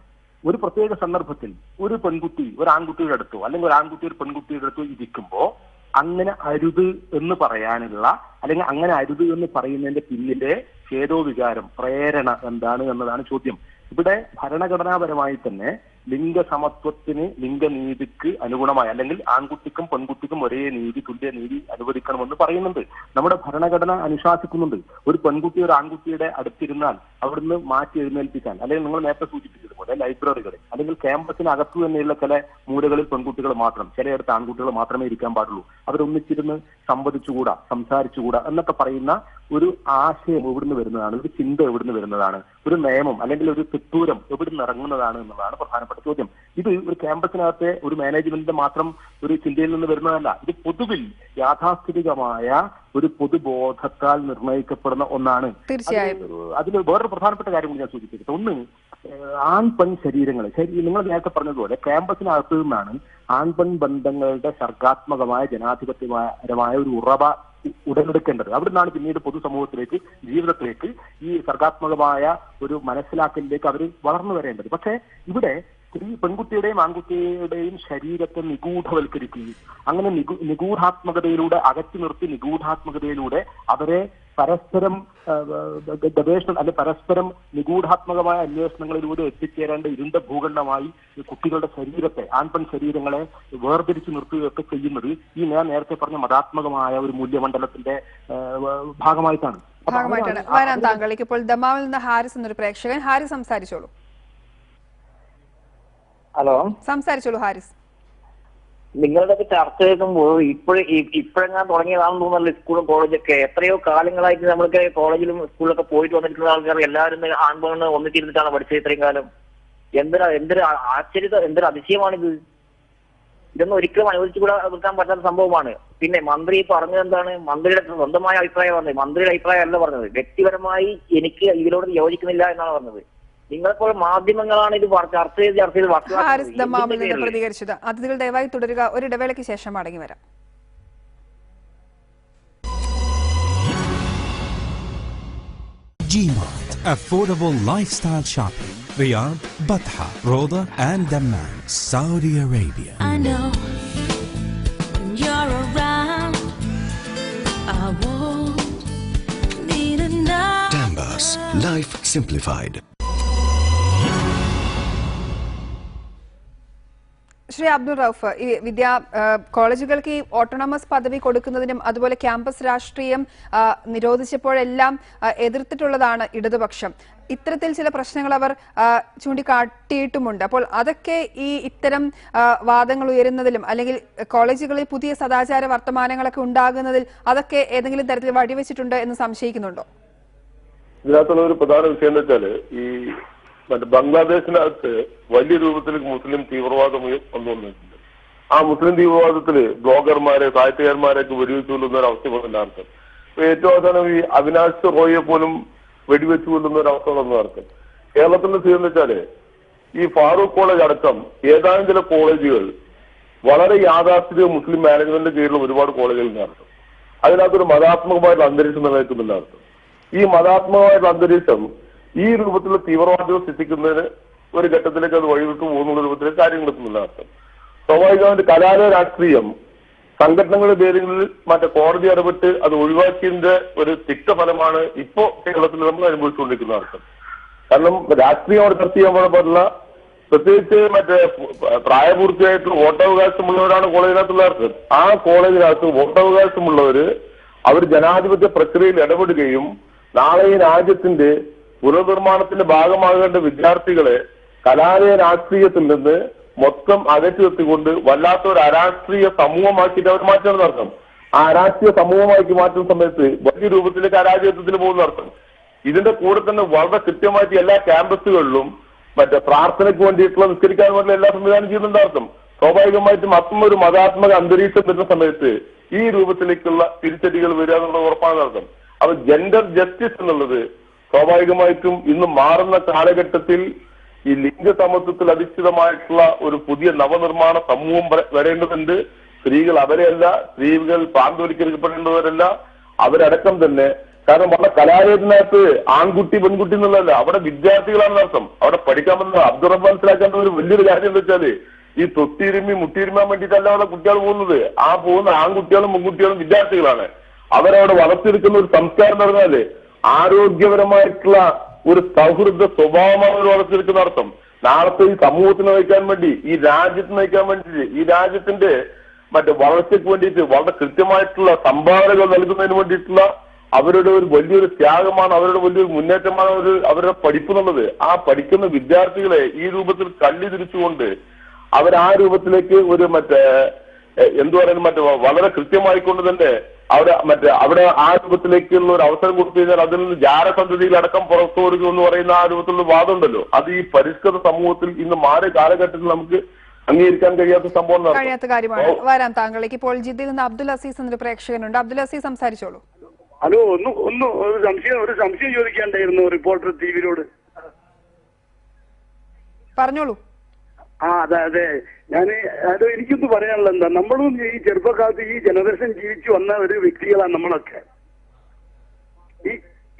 ഒരു പ്രത്യേക സന്ദർഭത്തിൽ ഒരു പെൺകുട്ടി ഒരു ആൺകുട്ടിയുടെ അടുത്തോ അല്ലെങ്കിൽ ഒരു ആൺകുട്ടി ഒരു പെൺകുട്ടിയുടെ അടുത്തോ ഇരിക്കുമ്പോ അങ്ങനെ അരുത് എന്ന് പറയാനുള്ള, അല്ലെങ്കിൽ അങ്ങനെ അരുത് എന്ന് പറയുന്നതിന്റെ പിന്നിലെ ഛേദോവികാരം, പ്രേരണ എന്താണ് എന്നതാണ് ചോദ്യം. ഇവിടെ ഭരണഘടനാപരമായി തന്നെ ലിംഗസമത്വത്തിന്, ലിംഗനീതിക്ക് അനുഗുണമായി, അല്ലെങ്കിൽ ആൺകുട്ടിക്കും പെൺകുട്ടിക്കും ഒരേ നീതി, തുല്യ നീതി അനുവദിക്കണമെന്ന് പറയുന്നുണ്ട്. നമ്മുടെ ഭരണഘടന അനുശാസിക്കുന്നുണ്ട്. ഒരു പെൺകുട്ടി ഒരു ആൺകുട്ടിയുടെ അടുത്തിരുന്നാൽ അവിടുന്ന് മാറ്റി എഴുന്നേൽപ്പിക്കാൻ, അല്ലെങ്കിൽ നിങ്ങൾ നേരത്തെ സൂചിപ്പിച്ചതുപോലെ ലൈബ്രറികളിൽ അല്ലെങ്കിൽ ക്യാമ്പസിനകത്തു തന്നെയുള്ള ചില മൂലകളിൽ പെൺകുട്ടികൾ മാത്രം, ചിലയിടത്ത് ആൺകുട്ടികൾ മാത്രമേ ഇരിക്കാൻ പാടുള്ളൂ, അവരൊന്നിച്ചിരുന്ന് സംവദിച്ചുകൂടാ, സംസാരിച്ചുകൂടാ എന്നൊക്കെ പറയുന്ന ഒരു ആശയം എവിടുന്ന് വരുന്നതാണ്, ഒരു ചിന്ത എവിടുന്ന് വരുന്നതാണ്, ഒരു നിയമം അല്ലെങ്കിൽ ഒരു തിട്ടൂരം എവിടുന്ന് ഇറങ്ങുന്നതാണ് എന്നുള്ളതാണ് പ്രധാനപ്പെട്ട ചോദ്യം. ഇത് ഒരു ക്യാമ്പസിനകത്തെ ഒരു മാനേജ്മെന്റിന്റെ മാത്രം ഒരു ചിന്തയിൽ നിന്ന് വരുന്നതല്ല. ഇത് പൊതുവിൽ യാഥാസ്ഥിതികമായ ഒരു പൊതുബോധത്താൽ നിർണ്ണയിക്കപ്പെടുന്ന ഒന്നാണ്. അതിൽ വേറൊരു പ്രധാനപ്പെട്ട കാര്യം കൂടി ഞാൻ സൂചിപ്പിക്കട്ടെ. ഒന്ന്, ആൺ പെൺ ശരീരങ്ങൾ, നിങ്ങൾ നേരത്തെ പറഞ്ഞതുപോലെ ക്യാമ്പസിനകത്ത് നിന്നാണ് ആൺ പെൺ ബന്ധങ്ങളുടെ സർഗാത്മകമായ ജനാധിപത്യപരമായ ഒരു ഉറവ ഉടലെടുക്കേണ്ടത്. അവിടെ നിന്നാണ് പിന്നീട് പൊതുസമൂഹത്തിലേക്ക്, ജീവിതത്തിലേക്ക് ഈ സർഗാത്മകമായ ഒരു മനസ്സിലാക്കലിലേക്ക് അവർ വളർന്നു വരേണ്ടത്. പക്ഷേ ഇവിടെ പെൺകുട്ടിയുടെയും ആൺകുട്ടിയുടെയും ശരീരത്തെ നിഗൂഢവൽക്കരിക്കുകയും അങ്ങനെ നിഗൂഢാത്മകതയിലൂടെ, അകറ്റി നിർത്തി നിഗൂഢാത്മകതയിലൂടെ അവരെ പരസ്പരം ഗവേഷണം അല്ലെ പരസ്പരം നിഗൂഢാത്മകമായ അന്വേഷണങ്ങളിലൂടെ എത്തിച്ചേരേണ്ട ഇരുണ്ട ഭൂഖണ്ഡമായി കുട്ടികളുടെ ശരീരത്തെ ആൺപെൺ ശരീരങ്ങളെ വേർതിരിച്ചു നിർത്തുകയൊക്കെ ചെയ്യുന്നത് ഈ ഞാൻ നേരത്തെ പറഞ്ഞ മതാത്മകമായ ഒരു മൂല്യമണ്ഡലത്തിന്റെ ഭാഗമായിട്ടാണ്. വരാൻ താങ്കളിലേക്ക് ഇപ്പോൾ ദമാമിൽ നിന്ന് ഹാരിസ് എന്നൊരു പ്രേക്ഷകൻ. ഹാരിസ് സംസാരിച്ചോളൂ. ഹലോ, സംസാരിച്ചോളൂ ഹാരിസ്. നിങ്ങളുടെ ചർച്ച കേൾക്കുമ്പോൾ ഇപ്പോഴെങ്ങാൻ തുടങ്ങിയതാണെന്ന് തോന്നുന്നല്ലോ സ്കൂളും കോളേജൊക്കെ. എത്രയോ കാലങ്ങളായിട്ട് നമ്മൾക്ക് കോളേജിലും സ്കൂളിലൊക്കെ പോയിട്ട് വന്നിട്ടുള്ള ആൾക്കാർ എല്ലാവരും ആൺപെണ്ണ് ഒന്നിച്ചിരുന്നിട്ടാണ് പഠിച്ചത് ഇത്രയും കാലം. എന്തൊരു ആശ്ചര്യം, എന്തൊരു അതിശയമാണിത്. ഇതൊന്നും ഒരിക്കലും അനുവദിച്ചുകൂടാ കൊടുക്കാൻ പറ്റാത്ത സംഭവമാണ്. പിന്നെ മന്ത്രി പറഞ്ഞത് എന്താണ്? മന്ത്രിയുടെ സ്വന്തമായ അഭിപ്രായം പറഞ്ഞത്. മന്ത്രിയുടെ അഭിപ്രായം അല്ല പറഞ്ഞത്. വ്യക്തിപരമായി എനിക്ക് ഇതിനോട് യോജിക്കുന്നില്ല എന്നാണ് പറഞ്ഞത്. നിങ്ങളിപ്പോൾ മാധ്യമങ്ങളാണ് ഇത് ചർച്ച ചെയ്ത് പ്രതികരിച്ചത്. അതിഥികൾ ദയവായി തുടരുക. ഒരു ഇടവേളയ്ക്ക് ശേഷം മടങ്ങി വരാം. Gmart, affordable lifestyle shopping. Riyadh, Batha, Roda and Dammam, Saudi Arabia. I know when you're around, I won't need another. Dambas, life simplified. Shri Abdul Rauf, ഈ കോളേജുകൾക്ക് ഈ ഓട്ടോണമസ് പദവി കൊടുക്കുന്നതിനും അതുപോലെ ക്യാമ്പസ് രാഷ്ട്രീയം നിരോധിച്ചപ്പോഴെല്ലാം എതിർത്തിട്ടുള്ളതാണ് ഇടതുപക്ഷം. ഇത്തരത്തിൽ ചില പ്രശ്നങ്ങൾ അവർ ചൂണ്ടിക്കാട്ടിയിട്ടുമുണ്ട്. അപ്പോൾ അതൊക്കെ ഇത്തരം വാദങ്ങൾ ഉയരുന്നതിലും അല്ലെങ്കിൽ കോളേജുകളിൽ പുതിയ സദാചാര വർത്തമാനങ്ങളൊക്കെ ഉണ്ടാകുന്നതിൽ അതൊക്കെ ഏതെങ്കിലും തരത്തിൽ വഴിവെച്ചിട്ടുണ്ട് എന്ന് സംശയിക്കുന്നുണ്ടോ? ഇതിനകത്തുള്ള ഒരു പ്രധാന വിഷയം എന്ന് വെച്ചാല് ഈ ബംഗ്ലാദേശിനകത്ത് വലിയ രൂപത്തിൽ മുസ്ലിം തീവ്രവാദം വന്നുകൊണ്ടിട്ടുണ്ട്. ആ മുസ്ലിം തീവ്രവാദത്തില് ബ്ലോഗർമാരെ സാഹിത്യകാരന്മാരെയൊക്കെ വെടിവെച്ചു കൊല്ലുന്ന ഒരു അവസ്ഥ വന്നിട്ടുണ്ടായിരുന്നു. ഏറ്റവും അവസാനം ഈ അവിനാശ് റോയെ പോലും വെടിവെച്ചു കൊല്ലുന്ന ഒരു അവസ്ഥ വന്നതായിരുന്നു. കേരളത്തിന്റെ സ്ഥിതി എന്ന് വെച്ചാല് ഈ ഫാറൂഖ് കോളേജ് അടക്കം ഏതാനും ചില കോളേജുകൾ വളരെ യാഥാസ്ഥിതിക മുസ്ലിം മാനേജ്മെന്റിന്റെ കീഴിലുള്ള ഒരുപാട് കോളേജുകൾ നടത്തും. അതിനകത്തൊരു മതാത്മകമായിട്ടുള്ള അന്തരീക്ഷം നിലനിൽക്കുന്നുണ്ടായിരുന്നു. ഈ മതാത്മകമായിട്ടുള്ള അന്തരീക്ഷം ഈ രൂപത്തിലുള്ള തീവ്രവാദികൾ സൃഷ്ടിക്കുന്നതിന് ഒരു ഘട്ടത്തിലേക്ക് അത് വഴിവിട്ടു പോകുന്ന രൂപത്തിലേക്ക് കാര്യങ്ങൾ എത്തുന്നുണ്ടായിരുന്നു. സ്വാഭാവികമായിട്ട് കലാലയ രാഷ്ട്രീയം സംഘടനകളുടെ പേരിൽ മറ്റേ കോടതി ഇടപെട്ട് അത് ഒഴിവാക്കിയതിന്റെ ഒരു തിക്തഫലമാണ് ഇപ്പോ കേരളത്തിൽ നമ്മൾ അനുഭവിച്ചുകൊണ്ടിരിക്കുന്ന അർത്ഥം. കാരണം രാഷ്ട്രീയം അവിടെ ചർച്ച ചെയ്യാൻ പാടില്ല. പ്രത്യേകിച്ച് മറ്റേ പ്രായപൂർത്തിയായിട്ടുള്ള വോട്ടവകാശമുള്ളവരാണ് കോളേജിനകത്തുള്ള അർത്ഥം. ആ കോളേജിനകത്ത് വോട്ടവകാശമുള്ളവര് അവർ ജനാധിപത്യ പ്രക്രിയയിൽ ഇടപെടുകയും നാളെ ഈ രാജ്യത്തിന്റെ പുനർനിർമ്മാണത്തിന്റെ ഭാഗമാകേണ്ട വിദ്യാർത്ഥികളെ കലാലയ രാഷ്ട്രീയത്തിൽ നിന്ന് മൊത്തം അകറ്റി നിർത്തിക്കൊണ്ട് വല്ലാത്ത ഒരു അരാഷ്ട്രീയ സമൂഹമാക്കിയിട്ട് അവർ മാറ്റണം അർത്ഥം. ആ അരാഷ്ട്രീയ സമൂഹമാക്കി മാറ്റുന്ന സമയത്ത് വലിയ രൂപത്തിലേക്ക് അരാജകത്വത്തിൽ പോകുന്ന അർത്ഥം. ഇതിന്റെ കൂടെ തന്നെ വളരെ കൃത്യമായിട്ട് എല്ലാ ക്യാമ്പസുകളിലും മറ്റേ പ്രാർത്ഥനയ്ക്ക് വേണ്ടിയിട്ടുള്ള നിസ്കരിക്കാൻ വേണ്ടിയുള്ള എല്ലാ സംവിധാനം ചെയ്യുന്നുണ്ടായിരുന്നു. സ്വാഭാവികമായിട്ടും അത്തരം ഒരു മതാത്മക അന്തരീക്ഷം വരുന്ന സമയത്ത് ഈ രൂപത്തിലേക്കുള്ള തിരിച്ചടികൾ വരിക എന്നുള്ള ഉറപ്പാണ് അർത്ഥം. അപ്പൊ ജെൻഡർ ജസ്റ്റിസ് എന്നുള്ളത് സ്വാഭാവികമായിട്ടും ഇന്ന് മാറുന്ന കാലഘട്ടത്തിൽ ഈ ലിംഗസമത്വത്തിൽ അധിഷ്ഠിതമായിട്ടുള്ള ഒരു പുതിയ നവനിർമ്മാണ സമൂഹം വരേണ്ടതുണ്ട്. സ്ത്രീകൾ അവരെയല്ല, സ്ത്രീകൾ പാന്തോലിക്കപ്പെടേണ്ടവരല്ല, അവരടക്കം തന്നെ. കാരണം നമ്മുടെ കലാലയത്തിനകത്ത് ആൺകുട്ടി പെൺകുട്ടി എന്നുള്ളതല്ല, അവിടെ വിദ്യാർത്ഥികളാണെന്ന് അർത്ഥം. അവിടെ പഠിക്കാൻ പറ്റുന്ന അബ്ദുൾ റഹ്മാൻ മനസ്സിലാക്കേണ്ട ഒരു വലിയൊരു കാര്യം എന്താ വെച്ചാല് ഈ തൊട്ടിയിരുമി മുട്ടിയിരുമാൻ വേണ്ടിയിട്ടല്ല അവിടെ കുട്ടികൾ പോകുന്നത്. ആ പോകുന്ന ആൺകുട്ടികളും പെൺകുട്ടികളും വിദ്യാർത്ഥികളാണ്. അവരവിടെ വളർത്തിയെടുക്കുന്ന ഒരു സംസ്കാരം എന്ന് പറഞ്ഞാല് ആരോഗ്യപരമായിട്ടുള്ള ഒരു സൗഹൃദ സ്വഭാവമാണ് അവർ വളർത്തിയെടുക്കുന്ന അർത്ഥം. നാളത്തെ ഈ സമൂഹത്തിന് നയിക്കാൻ വേണ്ടി, ഈ രാജ്യത്തിന് നയിക്കാൻ വേണ്ടിയിട്ട്, ഈ രാജ്യത്തിന്റെ മറ്റേ വളർച്ചയ്ക്ക് വേണ്ടിയിട്ട് വളരെ കൃത്യമായിട്ടുള്ള സംഭാവനകൾ നൽകുന്നതിന് വേണ്ടിയിട്ടുള്ള അവരുടെ ഒരു വലിയൊരു ത്യാഗമാണ്, അവരുടെ വലിയൊരു മുന്നേറ്റമാണ് അവരുടെ പഠിപ്പ് എന്നുള്ളത്. ആ പഠിക്കുന്ന വിദ്യാർത്ഥികളെ ഈ രൂപത്തിൽ കള്ളി തിരിച്ചുകൊണ്ട് അവർ ആ രൂപത്തിലേക്ക് ഒരു എന്തു പറയുന്നത് വളരെ കൃത്യമായിക്കൊണ്ട് തന്നെ അവിടെ ആ രൂപത്തിലേക്കുള്ള ഒരു അവസരം കൊടുത്തു കഴിഞ്ഞാൽ അതിൽ നിന്ന് ജാരസന്ധതിയിലടക്കം പുറത്തു കൊടുക്കും എന്ന് പറയുന്ന ആ രൂപത്തിലുള്ള വാദം ഉണ്ടല്ലോ, അത് ഈ പരിഷ്കൃത സമൂഹത്തിൽ ഇന്ന് മാറിയ കാലഘട്ടത്തിൽ നമുക്ക് അംഗീകരിക്കാൻ കഴിയാത്ത സംഭവം കാര്യമാണ്. വരാം താങ്കളേക്ക്. ഇപ്പോൾ ജിദ്ദയിൽ നിന്ന് അബ്ദുൽ അസീസ് എന്നൊരു പ്രേക്ഷകനുണ്ട്. അബ്ദുൽ അസീസ് സംസാരിച്ചോളൂ. ഹലോ, ഒരു സംശയം ചോദിക്കാണ്ടായിരുന്നു റിപ്പോർട്ടർ ടിവിയിലോട്. പറഞ്ഞോളൂ. അതെ എനിക്കൊന്ന് പറയാനുള്ള എന്താ, നമ്മളും ഈ ചെറുപ്പകാലത്ത് ഈ ജനറേഷൻ ജീവിച്ചു വന്ന ഒരു വ്യക്തികളാണ് നമ്മളൊക്കെ.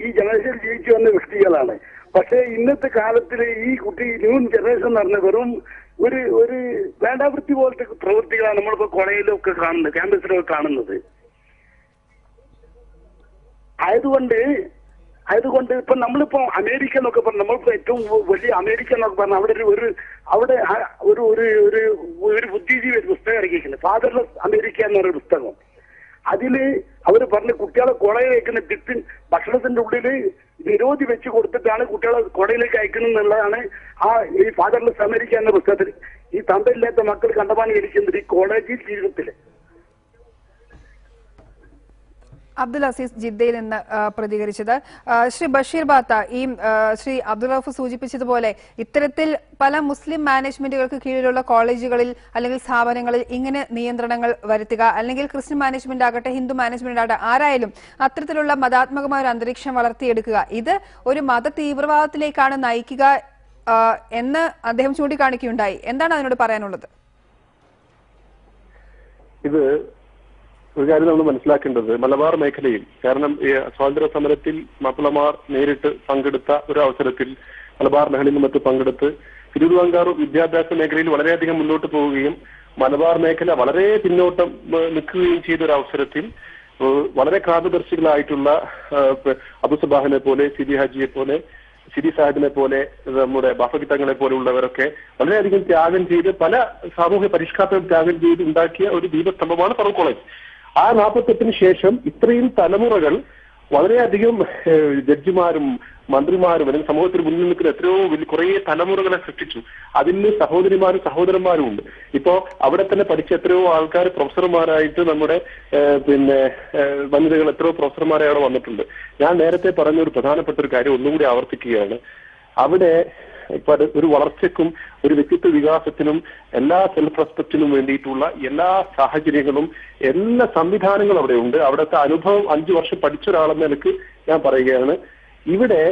ഈ ജനറേഷൻ ജീവിച്ചു വന്ന വ്യക്തികളാണ്. പക്ഷെ ഇന്നത്തെ കാലത്തില് ഈ കുട്ടി ന്യൂ ജനറേഷൻ എന്ന് പറഞ്ഞ വെറും ഒരു വേണ്ടാവൃത്തി പോലത്തെ പ്രവൃത്തികളാണ് നമ്മളിപ്പോ കോളേജിലൊക്കെ കാണുന്നത്, ക്യാമ്പസിലൊക്കെ കാണുന്നത്. ആയതുകൊണ്ട് ഇപ്പൊ നമ്മളിപ്പോ അമേരിക്ക എന്നൊക്കെ പറഞ്ഞു, നമ്മളിപ്പോ ഏറ്റവും വലിയ അമേരിക്ക എന്നൊക്കെ പറഞ്ഞു അവിടെ ഒരു ബുദ്ധിജീവി ഒരു പുസ്തകം ഇറക്കിയിരിക്കുന്നത്, ഫാദർലെസ് അമേരിക്ക എന്ന് പറയുന്ന പുസ്തകം. അതില് അവര് പറഞ്ഞ് കുട്ടികളെ കുടയിൽ വയ്ക്കുന്ന ടിഫിൻ ഭക്ഷണത്തിന്റെ ഉള്ളില് നിരോധി വെച്ച് കൊടുത്തിട്ടാണ് കുട്ടികളെ കുടയിലേക്ക് അയക്കുന്നത് എന്നുള്ളതാണ് ഈ ഫാദർലെസ് അമേരിക്ക എന്ന പുസ്തകത്തിൽ ഈ തന്തയില്ലാത്ത മക്കൾ കണ്ടമാനം ഇരിക്കുന്നത് ഈ കോളേജ് ജീവിതത്തില്. അബ്ദുൽ അസീസ് ജിദ്ദയിൽ നിന്ന് പ്രതികരിച്ചത്. ശ്രീ ബഷീർ ബാത്ത, ഈ ശ്രീ അബ്ദുൾ റൌഫ് സൂചിപ്പിച്ചതുപോലെ ഇത്തരത്തിൽ പല മുസ്ലിം മാനേജ്മെന്റുകൾക്ക് കീഴിലുള്ള കോളേജുകളിൽ അല്ലെങ്കിൽ സ്ഥാപനങ്ങളിൽ ഇങ്ങനെ നിയന്ത്രണങ്ങൾ വരുത്തുക, അല്ലെങ്കിൽ ക്രിസ്ത്യൻ മാനേജ്മെന്റ് ആകട്ടെ ഹിന്ദു മാനേജ്മെന്റ് ആകട്ടെ ആരായാലും അത്തരത്തിലുള്ള മതാത്മകമായ ഒരു അന്തരീക്ഷം വളർത്തിയെടുക്കുക, ഇത് ഒരു മത തീവ്രവാദത്തിലേക്കാണ് നയിക്കുക എന്ന് അദ്ദേഹം ചൂണ്ടിക്കാണിക്കുകയുണ്ടായി. എന്താണ് അതിനോട് പറയാനുള്ളത്? ഇത് ഒരു കാര്യം നമ്മൾ മനസ്സിലാക്കേണ്ടത്, മലബാർ മേഖലയിൽ, കാരണം സ്വാതന്ത്ര്യ സമരത്തിൽ മാപ്പിളമാർ നേരിട്ട് പങ്കെടുത്ത ഒരു അവസരത്തിൽ മലബാർ ലഹളയിൽ മറ്റും പങ്കെടുത്ത് തിരുവിതാംകൂർ വിദ്യാഭ്യാസ മേഖലയിൽ വളരെയധികം മുന്നോട്ട് പോവുകയും മലബാർ മേഖല വളരെ പിന്നോട്ടം നിൽക്കുകയും ചെയ്ത ഒരു അവസരത്തിൽ വളരെ ക്രാന്തദർശികളായിട്ടുള്ള അബു സബാഹിനെ പോലെ, സിദി ഹാജിയെ പോലെ, സിദി സാഹിബിനെ പോലെ, നമ്മുടെ ബാഫക്കി തങ്ങളെ പോലെയുള്ളവരൊക്കെ വളരെയധികം ത്യാഗം ചെയ്ത് പല സാമൂഹ്യ പരിഷ്കാരങ്ങൾ ത്യാഗം ചെയ്ത് ഉണ്ടാക്കിയ ഒരു ദീപസ്തംഭമാണ് ഫറൂഖ് കോളേജ്. ആ 48 ശേഷം ഇത്രയും തലമുറകൾ വളരെയധികം ജഡ്ജിമാരും മന്ത്രിമാരും അല്ലെങ്കിൽ സമൂഹത്തിന് മുന്നിൽ നിൽക്കുന്ന എത്രയോ കുറേ തലമുറകളെ സൃഷ്ടിച്ചു. അതിൽ സഹോദരിമാരും സഹോദരന്മാരും ഉണ്ട്. ഇപ്പോ അവിടെ തന്നെ പഠിച്ച എത്രയോ ആൾക്കാർ പ്രൊഫസർമാരായിട്ട് നമ്മുടെ വനിതകൾ എത്രയോ പ്രൊഫസർമാരെ അവിടെ വന്നിട്ടുണ്ട്. ഞാൻ നേരത്തെ പറഞ്ഞ ഒരു പ്രധാനപ്പെട്ട ഒരു കാര്യം ഒന്നുകൂടി ആവർത്തിക്കുകയാണ്. അവിടെ ഇപ്പൊ ഒരു വളർച്ചയ്ക്കും ഒരു വ്യക്തിത്വ വികാസത്തിനും എല്ലാ സെൽഫ് റെസ്പെക്റ്റിനും വേണ്ടിയിട്ടുള്ള എല്ലാ സാഹചര്യങ്ങളും എല്ലാ സംവിധാനങ്ങളും അവിടെ ഉണ്ട്. അവിടുത്തെ അനുഭവം 5 വർഷം പഠിച്ച ഒരാളെന്ന നിലക്ക് ഞാൻ പറയുകയാണ്, ഇവിടെ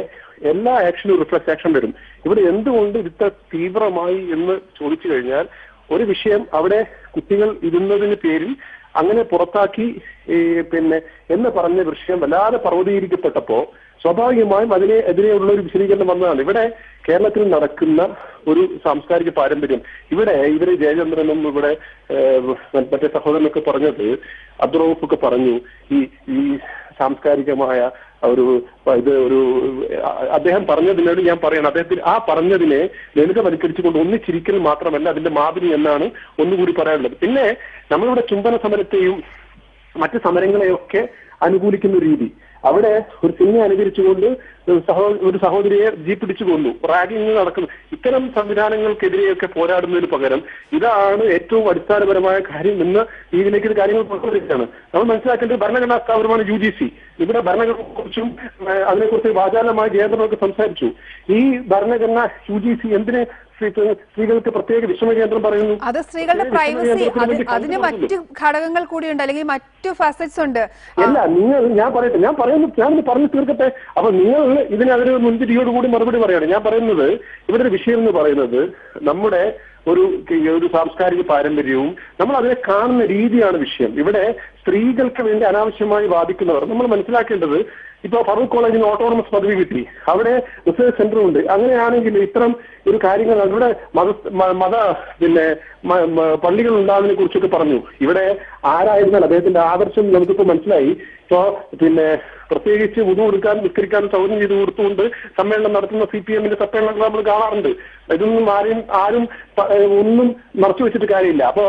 എല്ലാ ആക്ഷനും റിഫ്ലക്സ് ആക്ഷൻ വരും. ഇവിടെ എന്തുകൊണ്ട് ഇത്ര തീവ്രമായി എന്ന് ചോദിച്ചു കഴിഞ്ഞാൽ, ഒരു വിഷയം അവിടെ കുട്ടികൾ ഇരുന്നതിന് പേരിൽ അങ്ങനെ പുറത്താക്കി എന്ന് പറഞ്ഞ വിഷയം വല്ലാതെ പർവ്വതീകരിക്കപ്പെട്ടപ്പോ സ്വാഭാവികമായും അതിനെതിരെയുള്ള ഒരു വിശദീകരണം വന്നതാണ്. ഇവിടെ കേരളത്തിൽ നടക്കുന്ന ഒരു സാംസ്കാരിക പാരമ്പര്യം, ഇവിടെ ഇവര് ജയചന്ദ്രനും ഇവിടെ മറ്റേ സഹോദരനൊക്കെ പറഞ്ഞത്, അബ്ദുൾ റൌഫ് ഒക്കെ പറഞ്ഞു, ഈ സാംസ്കാരികമായ ഒരു അദ്ദേഹം പറഞ്ഞതിനോട് ഞാൻ പറയണം, അദ്ദേഹത്തിന് ആ പറഞ്ഞതിനെ ലളിതവൽക്കരിച്ചുകൊണ്ട് ഒന്നിച്ചിരിക്കൽ മാത്രമല്ല അതിന്റെ മാതിരി എന്നാണ് ഒന്നുകൂടി പറയാനുള്ളത്. പിന്നെ നമ്മളിവിടെ ചുംബന സമരത്തെയും മറ്റ് സമരങ്ങളെയൊക്കെ അനുകൂലിക്കുന്ന രീതി, അവിടെ ഒരു സിനിമ അനുകരിച്ചുകൊണ്ട് ഒരു സഹോദരിയെ ജീപ്പിടിച്ചു കൊന്നു, റാഗിങ് നടക്കുന്നു. ഇത്തരം സംവിധാനങ്ങൾക്കെതിരെയൊക്കെ പോരാടുന്നതിന് പകരം ഇതാണ് ഏറ്റവും അടിസ്ഥാനപരമായ കാര്യം എന്ന രീതിയിലേക്ക് കാര്യങ്ങൾ കൊണ്ടുവരികയാണ്. നമ്മൾ മനസ്സിലാക്കേണ്ടത് ഭരണഘടനാ സ്ഥാപനമാണ് UGC. ഇവിടെ ഭരണഘടനയെക്കുറിച്ചും അതിനെക്കുറിച്ച് വാചാലമായി ജയന്ദ്രനൊക്കെ സംസാരിച്ചു. ഈ ഭരണഘടന UGC എന്തിനെ സ്ത്രീകൾക്ക് പ്രത്യേക വിഷമ കേന്ദ്രം പറയുന്നു? അത് സ്ത്രീകളുടെ പ്രൈവസി, അതിന് മറ്റു ഘടകങ്ങൾ കൂടിയുണ്ട്, അല്ലെങ്കിൽ മറ്റു ഫാസറ്റ്സ് ഉണ്ട്. അല്ല, ഞാൻ പറഞ്ഞു തീർക്കട്ടെ. അപ്പൊ നിങ്ങൾ ഇതിനൊരു മുൻവിധിയോടുകൂടി മറുപടി പറയാണ്. ഞാൻ പറയുന്നത് ഇവിടെ ഒരു വിഷയം എന്ന് പറയുന്നത് നമ്മുടെ ഒരു സാംസ്കാരിക പാരമ്പര്യവും നമ്മൾ അതിനെ കാണുന്ന രീതിയാണ് വിഷയം. ഇവിടെ സ്ത്രീകൾക്ക് വേണ്ടി അനാവശ്യമായി വാദിക്കുന്നവർ, നമ്മൾ മനസ്സിലാക്കേണ്ടത്, ഇപ്പൊ ഫറൂഖ് കോളേജിന് ഓട്ടോണമസ് പദവി കിട്ടി, അവിടെ റിസർച്ച് സെന്ററും ഉണ്ട്. അങ്ങനെയാണെങ്കിൽ ഇത്തരം ഒരു കാര്യങ്ങൾ ഇവിടെ പള്ളികൾ ഉണ്ടാകുന്നതിനെ കുറിച്ചൊക്കെ പറഞ്ഞു. ഇവിടെ ആരായിരുന്നാൽ അദ്ദേഹത്തിന്റെ ആദർശം നമുക്കിപ്പോ മനസ്സിലായി. ഇപ്പോ പ്രത്യേകിച്ച് വുദു കൊടുക്കാൻ നിസ്കരിക്കാൻ സൗകര്യം ചെയ്ത് കൊടുത്തുകൊണ്ട് സമ്മേളനം നടത്തുന്ന CPM-ന്റെ സമ്മേളനങ്ങൾ നമ്മൾ കാണാറുണ്ട്. ഇതൊന്നും ആരും ഒന്നും മറച്ചു വെച്ചിട്ട് കാര്യമില്ല. അപ്പോ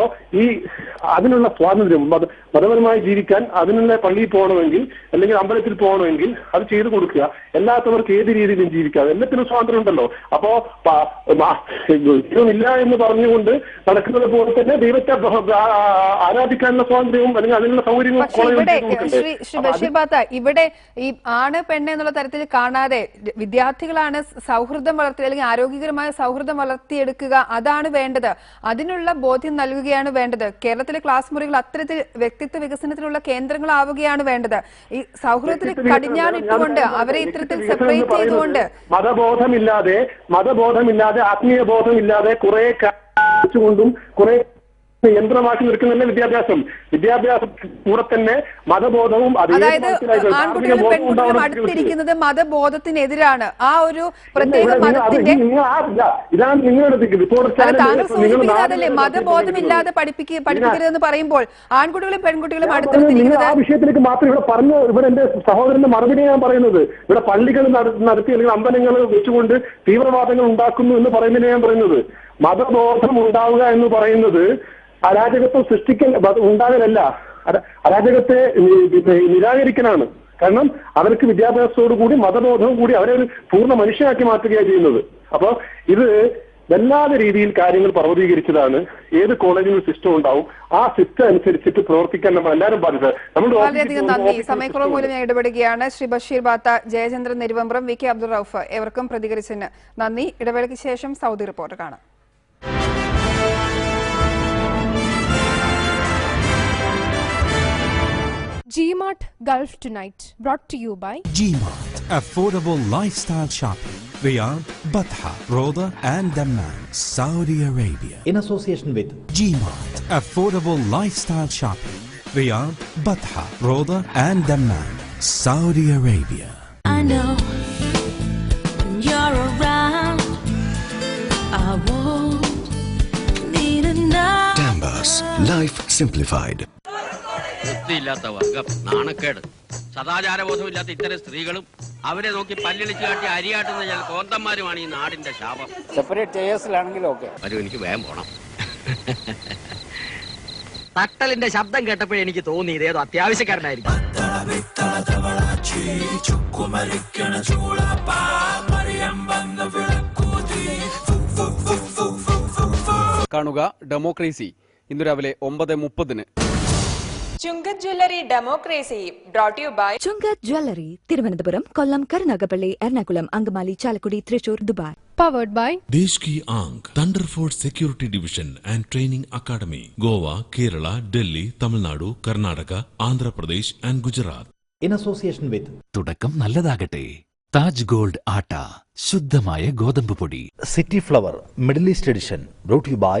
അതിനുള്ള സ്വാതന്ത്ര്യം, മതപരമായി ജീവിക്കാൻ അതിനുള്ള പള്ളിയിൽ പോകണമെങ്കിൽ അല്ലെങ്കിൽ അമ്പലത്തിൽ പോകണമെങ്കിൽ അത് ചെയ്തു കൊടുക്കുക. അല്ലാത്തവർക്ക് ഏത് രീതിയിലും ജീവിക്കാം, എല്ലാത്തിനും സ്വാതന്ത്ര്യം ഉണ്ടല്ലോ. അപ്പോ ഇല്ല എന്ന് പറഞ്ഞുകൊണ്ട് നടക്കുന്നത് പോലെ തന്നെ ദൈവത്തെ ആരാധിക്കാനുള്ള സ്വാതന്ത്ര്യവും അല്ലെങ്കിൽ അതിനുള്ള സൗകര്യവും ഇവിടെ ഈ ആണ് പെണ്ണ് എന്നുള്ള തരത്തിൽ കാണാതെ വിദ്യാർത്ഥികളാണ് സൗഹൃദം വളർത്തി അല്ലെങ്കിൽ ആരോഗ്യകരമായ സൗഹൃദം വളർത്തിയെടുക്കുക, അതാണ് വേണ്ടത്. അതിനുള്ള ബോധ്യം നൽകുകയാണ് വേണ്ടത്. കേരളത്തിലെ ക്ലാസ് മുറികൾ അത്തരത്തിൽ വ്യക്തിത്വ വികസനത്തിനുള്ള കേന്ദ്രങ്ങളാവുകയാണ് വേണ്ടത്. ഈ സൗഹൃദത്തിന് കടിഞ്ഞാണിട്ടുകൊണ്ട് അവരെ ഇത്തരത്തിൽ സെപ്പറേറ്റ് ചെയ്തുകൊണ്ട് മതബോധമില്ലാതെ ആത്മീയ ബോധമില്ലാതെ കുറെ കൊണ്ടും കുറെ യന്ത്രമാക്കി നിൽക്കുന്നതന്നെ വിദ്യാഭ്യാസം കൂടെ തന്നെ മതബോധവും അതായത് ആൺകുട്ടികളും പെൺകുട്ടികളും അടുത്തിരിക്കുന്നത് മതബോധത്തിനെതിരാണ്. ആ ഒരു പ്രത്യേക മതത്തിന്റെ ഇതാണ് നിങ്ങളുടെ താങ്കൾ സൂചിപ്പിക്കുന്നതല്ലേ മതബോധമില്ലാതെ പഠിപ്പിക്കരുതെന്ന് പറയുമ്പോൾ ആൺകുട്ടികളും പെൺകുട്ടികളും അടുത്തിരിക്കുന്നത് ആ വിഷയത്തിലേക്ക് മാത്രം ഇവിടെ പറഞ്ഞു. ഇവിടെ എന്റെ സഹോദരന്റെ മറുപടി ഞാൻ പറയുന്നത് ഇവിടെ പള്ളികൾ നടത്തി അല്ലെങ്കിൽ അമ്പലങ്ങൾ വെച്ചുകൊണ്ട് തീവ്രവാദങ്ങൾ ഉണ്ടാക്കുന്നു എന്ന് പറയുന്നതിനെ ഞാൻ പറയുന്നത്. മതബോധം ഉണ്ടാവുക എന്ന് പറയുന്നത് അരാജകത്വം ഉണ്ടാകലല്ല, അരാജകത്തെ നിരാകരിക്കലാണ്. കാരണം അവർക്ക് വിദ്യാഭ്യാസത്തോടു കൂടി മതബോധവും കൂടി അവരെ ഒരു പൂർണ്ണ മനുഷ്യനാക്കി മാറ്റുകയാണ് ചെയ്യുന്നത്. അപ്പൊ ഇത് വല്ലാതെ രീതിയിൽ കാര്യങ്ങൾ പർവ്വതീകരിച്ചതാണ്. ഏത് കോളേജിലും സിസ്റ്റം ഉണ്ടാവും, ആ സിസ്റ്റം അനുസരിച്ചിട്ട് പ്രവർത്തിക്കാൻ നമ്മൾ എല്ലാവരും ബാധ്യത. വളരെയധികം നന്ദി. സമയക്കുറവ് മൂലം ഞാൻ ഇടപെടുകയാണ്. ശ്രീ ബഷീർ ബാത്ത, ജയചന്ദ്രൻ നെരുവമ്പ്രം, വി കെ അബ്ദുൾ റൌഫ് ഏവർക്കും പ്രതികരിച്ചതിന് നന്ദി. ഇടവേളയ്ക്ക് ശേഷം സൗദി റിപ്പോർട്ട് കാണാം. GMart Gulf Tonight, brought to you by GMart, affordable lifestyle shopping. Riyadh, Batha, Roda and Dammam, Saudi Arabia. In association with GMart, affordable lifestyle shopping. Riyadh, Batha, Roda and Dammam, Saudi Arabia. I know when you're around, I won't need another. Tambas, life simplified. വൃത്തിയില്ലാത്ത വർഗം, നാണക്കേട്, സദാചാരബോധമില്ലാത്ത ഇത്തരം സ്ത്രീകളും അവരെ നോക്കി പല്ലിളിച്ചു കാട്ടി അരിയാട്ടുന്ന ചില കോന്തന്മാരുമാണ് ഈ നാടിന്റെ ശാപം. സെപ്പറേറ്റ് ചെയേഴ്സിലാണെങ്കിലും ഓക്കെ. എനിക്ക് വേഗം പോണം. തട്ടലിന്റെ ശബ്ദം കേട്ടപ്പോഴേ എനിക്ക് തോന്നി ഇതേതോ അത്യാവശ്യക്കാരനായിരിക്കും. കാണുക ഡെമോക്രസി ഇന്ന് രാവിലെ 9:30. Chungath jewellery democracy brought you by Chungath jewellery, Thiruvananthapuram, Kollam, Karunagappally, Ernakulam, Angamaly, Chalakudy, Thrissur, Dubai. powered by देश की आंख thunder force security division and training academy, Goa, Kerala, Delhi, Tamil Nadu, Karnataka, Andhra Pradesh and Gujarat. in association with തുടക്കം നല്ലതാകട്ടെ. താജ് ഗോൾഡ് ആട്ട, ശുദ്ധമായ ഗോതമ്പ് പൊടി. City Flower Middle East Edition, brought to you by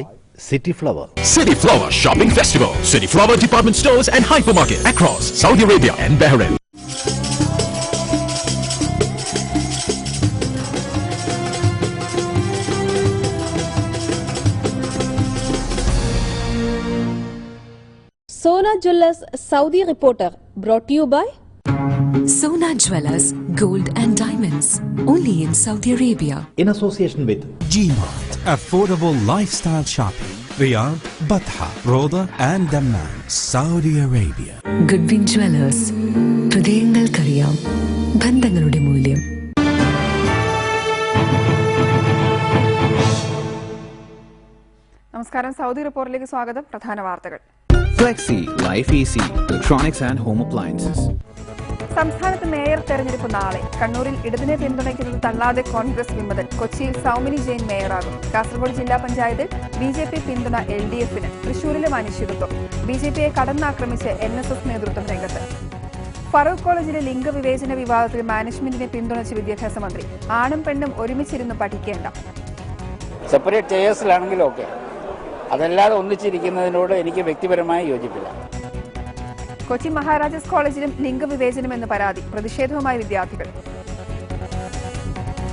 City Flower. City Flower Shopping Festival. City Flower department stores and hypermarket across Saudi Arabia and Bahrain. Sona Jewellers Saudi Reporter, brought to you by Sona Jewellers, Gold and Diamonds, only in Saudi Arabia. In association with GMart, affordable lifestyle shopping. Riyadh, Batha, Roda and Dammam, Saudi Arabia. Goodwin Jewellers, ഹൃദയങ്ങൾക്കറിയാം ബന്ധങ്ങളുടെ മൂല്യം. നമസ്കാരം, സൗദി റിപ്പോർട്ടിലേക്ക് സ്വാഗതം. പ്രധാന വാർത്തകൾ. Flexi, Life Easy, Electronics and Home Appliances. സംസ്ഥാനത്ത് മേയർ തെരഞ്ഞെടുപ്പ് നാളെ. കണ്ണൂരിൽ ഇടതിനെ പിന്തുണയ്ക്കുന്നത് തള്ളാതെ കോൺഗ്രസ് വിമതൻ. കൊച്ചിയിൽ സൗമിനി ജെയിൻ മേയറാകും. കാസർഗോഡ് ജില്ലാ പഞ്ചായത്തിൽ BJP പിന്തുണ LDF-ന്. തൃശൂരിലും അനിശ്ചിതത്വം. BJPയെ കടന്നാക്രമിച്ച് NSS നേതൃത്വം രംഗത്ത്. ഫറൂഖ് കോളേജിലെ ലിംഗവിവേചന വിവാദത്തിൽ മാനേജ്മെന്റിനെ പിന്തുണച്ച് വിദ്യാഭ്യാസ മന്ത്രി. ആണും പെണ്ണും ഒരുമിച്ചിരുന്ന് പഠിക്കേണ്ട. സെപ്പറേറ്റ് ചെയേഴ്സിലാണെങ്കിലും ഓക്കെ. അതല്ലാതെ ഒന്നിച്ചിരിക്കുന്നതിനോട് എനിക്ക് വ്യക്തിപരമായി യോജിപ്പില്ല. കൊച്ചി മഹാരാജാസ് കോളേജിലും ലിംഗവിവേചനമെന്ന് പരാതി. പ്രതിഷേധവുമായി വിദ്യാർത്ഥികൾ.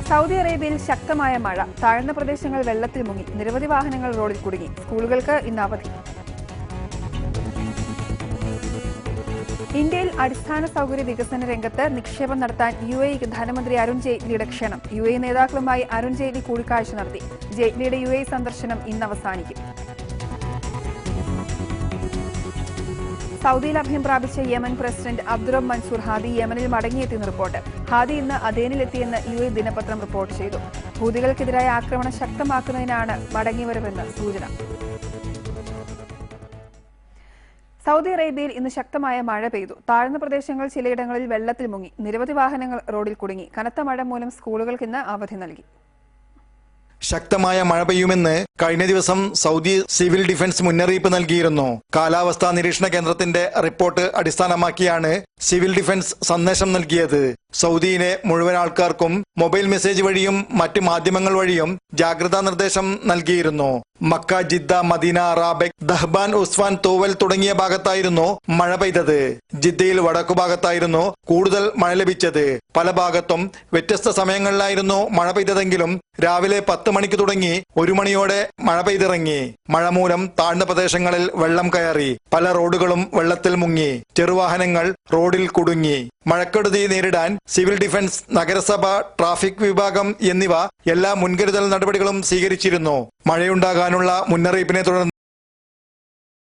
സൗദി അറേബ്യയിൽ ശക്തമായ മഴ. താഴ്ന്ന പ്രദേശങ്ങൾ വെള്ളത്തിൽ മുങ്ങി. നിരവധി വാഹനങ്ങൾ റോഡിൽ കുടുങ്ങി. സ്കൂളുകൾക്ക് ഇന്ന് അവധി. ഇന്ത്യയിൽ അടിസ്ഥാന സൗകര്യ വികസന രംഗത്ത് നിക്ഷേപം നടത്താൻ UAE ധനമന്ത്രി അരുൺ ജെയ്റ്റ്ലിയുടെ ക്ഷണം. UAE നേതാക്കളുമായി അരുൺ ജെയ്റ്റ്ലി കൂടിക്കാഴ്ച നടത്തി. ജെയ്റ്റ്ലിയുടെ UAE സന്ദർശനം ഇന്ന് അവസാനിക്കും. സൗദിയിൽ അഭയം പ്രാപിച്ച യമൻ പ്രസിഡന്റ് അബ്ദുറബ് മൻസൂർ ഹാദി യമനിൽ മടങ്ങിയെത്തിയെന്ന് റിപ്പോർട്ട്. ഹാദി ഇന്ന് അദേനിലെത്തിയെന്ന് UAE ദിനപത്രം റിപ്പോർട്ട് ചെയ്തു. ഹൂതികൾക്കെതിരായ ആക്രമണം ശക്തമാക്കുന്നതിനാണ് മടങ്ങിവരവെന്ന് സൂചന. സൗദി അറേബ്യയിൽ ഇന്ന് ശക്തമായ മഴ പെയ്തു. താഴ്ന്ന പ്രദേശങ്ങൾ ചിലയിടങ്ങളിൽ വെള്ളത്തിൽ മുങ്ങി. നിരവധി വാഹനങ്ങൾ റോഡിൽ കുടുങ്ങി. കനത്ത മഴ മൂലം സ്കൂളുകൾക്ക് ഇന്ന് അവധി നൽകി. ശക്തമായ മഴ പെയ്യുമെന്ന് കഴിഞ്ഞ ദിവസം സൗദി സിവിൽ ഡിഫൻസ് മുന്നറിയിപ്പ് നൽകിയിരുന്നു. കാലാവസ്ഥാ നിരീക്ഷണ കേന്ദ്രത്തിന്റെ റിപ്പോർട്ട് അടിസ്ഥാനമാക്കിയാണ് സിവിൽ ഡിഫൻസ് സന്ദേശം നൽകിയത്. സൗദിയിലെ മുഴുവൻ ആൾക്കാർക്കും മൊബൈൽ മെസ്സേജ് വഴിയും മറ്റ് മാധ്യമങ്ങൾ വഴിയും ജാഗ്രതാ നിർദ്ദേശം നൽകിയിരുന്നു. മക്ക, ജിദ്ദ, മദീന, റാബെക്, ദഹ്ബാൻ, ഉസ്വാൻ, തോവൽ തുടങ്ങിയ ഭാഗത്തായിരുന്നു മഴ പെയ്തത്. ജിദ്ദയിൽ വടക്കുഭാഗത്തായിരുന്നു കൂടുതൽ മഴ ലഭിച്ചത്. പല ഭാഗത്തും വ്യത്യസ്ത സമയങ്ങളിലായിരുന്നു മഴ പെയ്തതെങ്കിലും രാവിലെ 10 മണിക്ക് തുടങ്ങി 1 മണിയോടെ മഴ പെയ്തിറങ്ങി. മഴ മൂലം താഴ്ന്ന പ്രദേശങ്ങളിൽ വെള്ളം കയറി. പല റോഡുകളും വെള്ളത്തിൽ മുങ്ങി. ചെറുവാഹനങ്ങൾ റോഡിൽ കുടുങ്ങി. മഴക്കെടുതി നേരിടാൻ സിവിൽ ഡിഫൻസ്, നഗരസഭ, ട്രാഫിക് വിഭാഗം എന്നിവ എല്ലാ മുൻകരുതൽ നടപടികളും സ്വീകരിച്ചിരുന്നു. മഴയുണ്ടാകാനുള്ള മുന്നറിയിപ്പിനെ തുടർന്ന്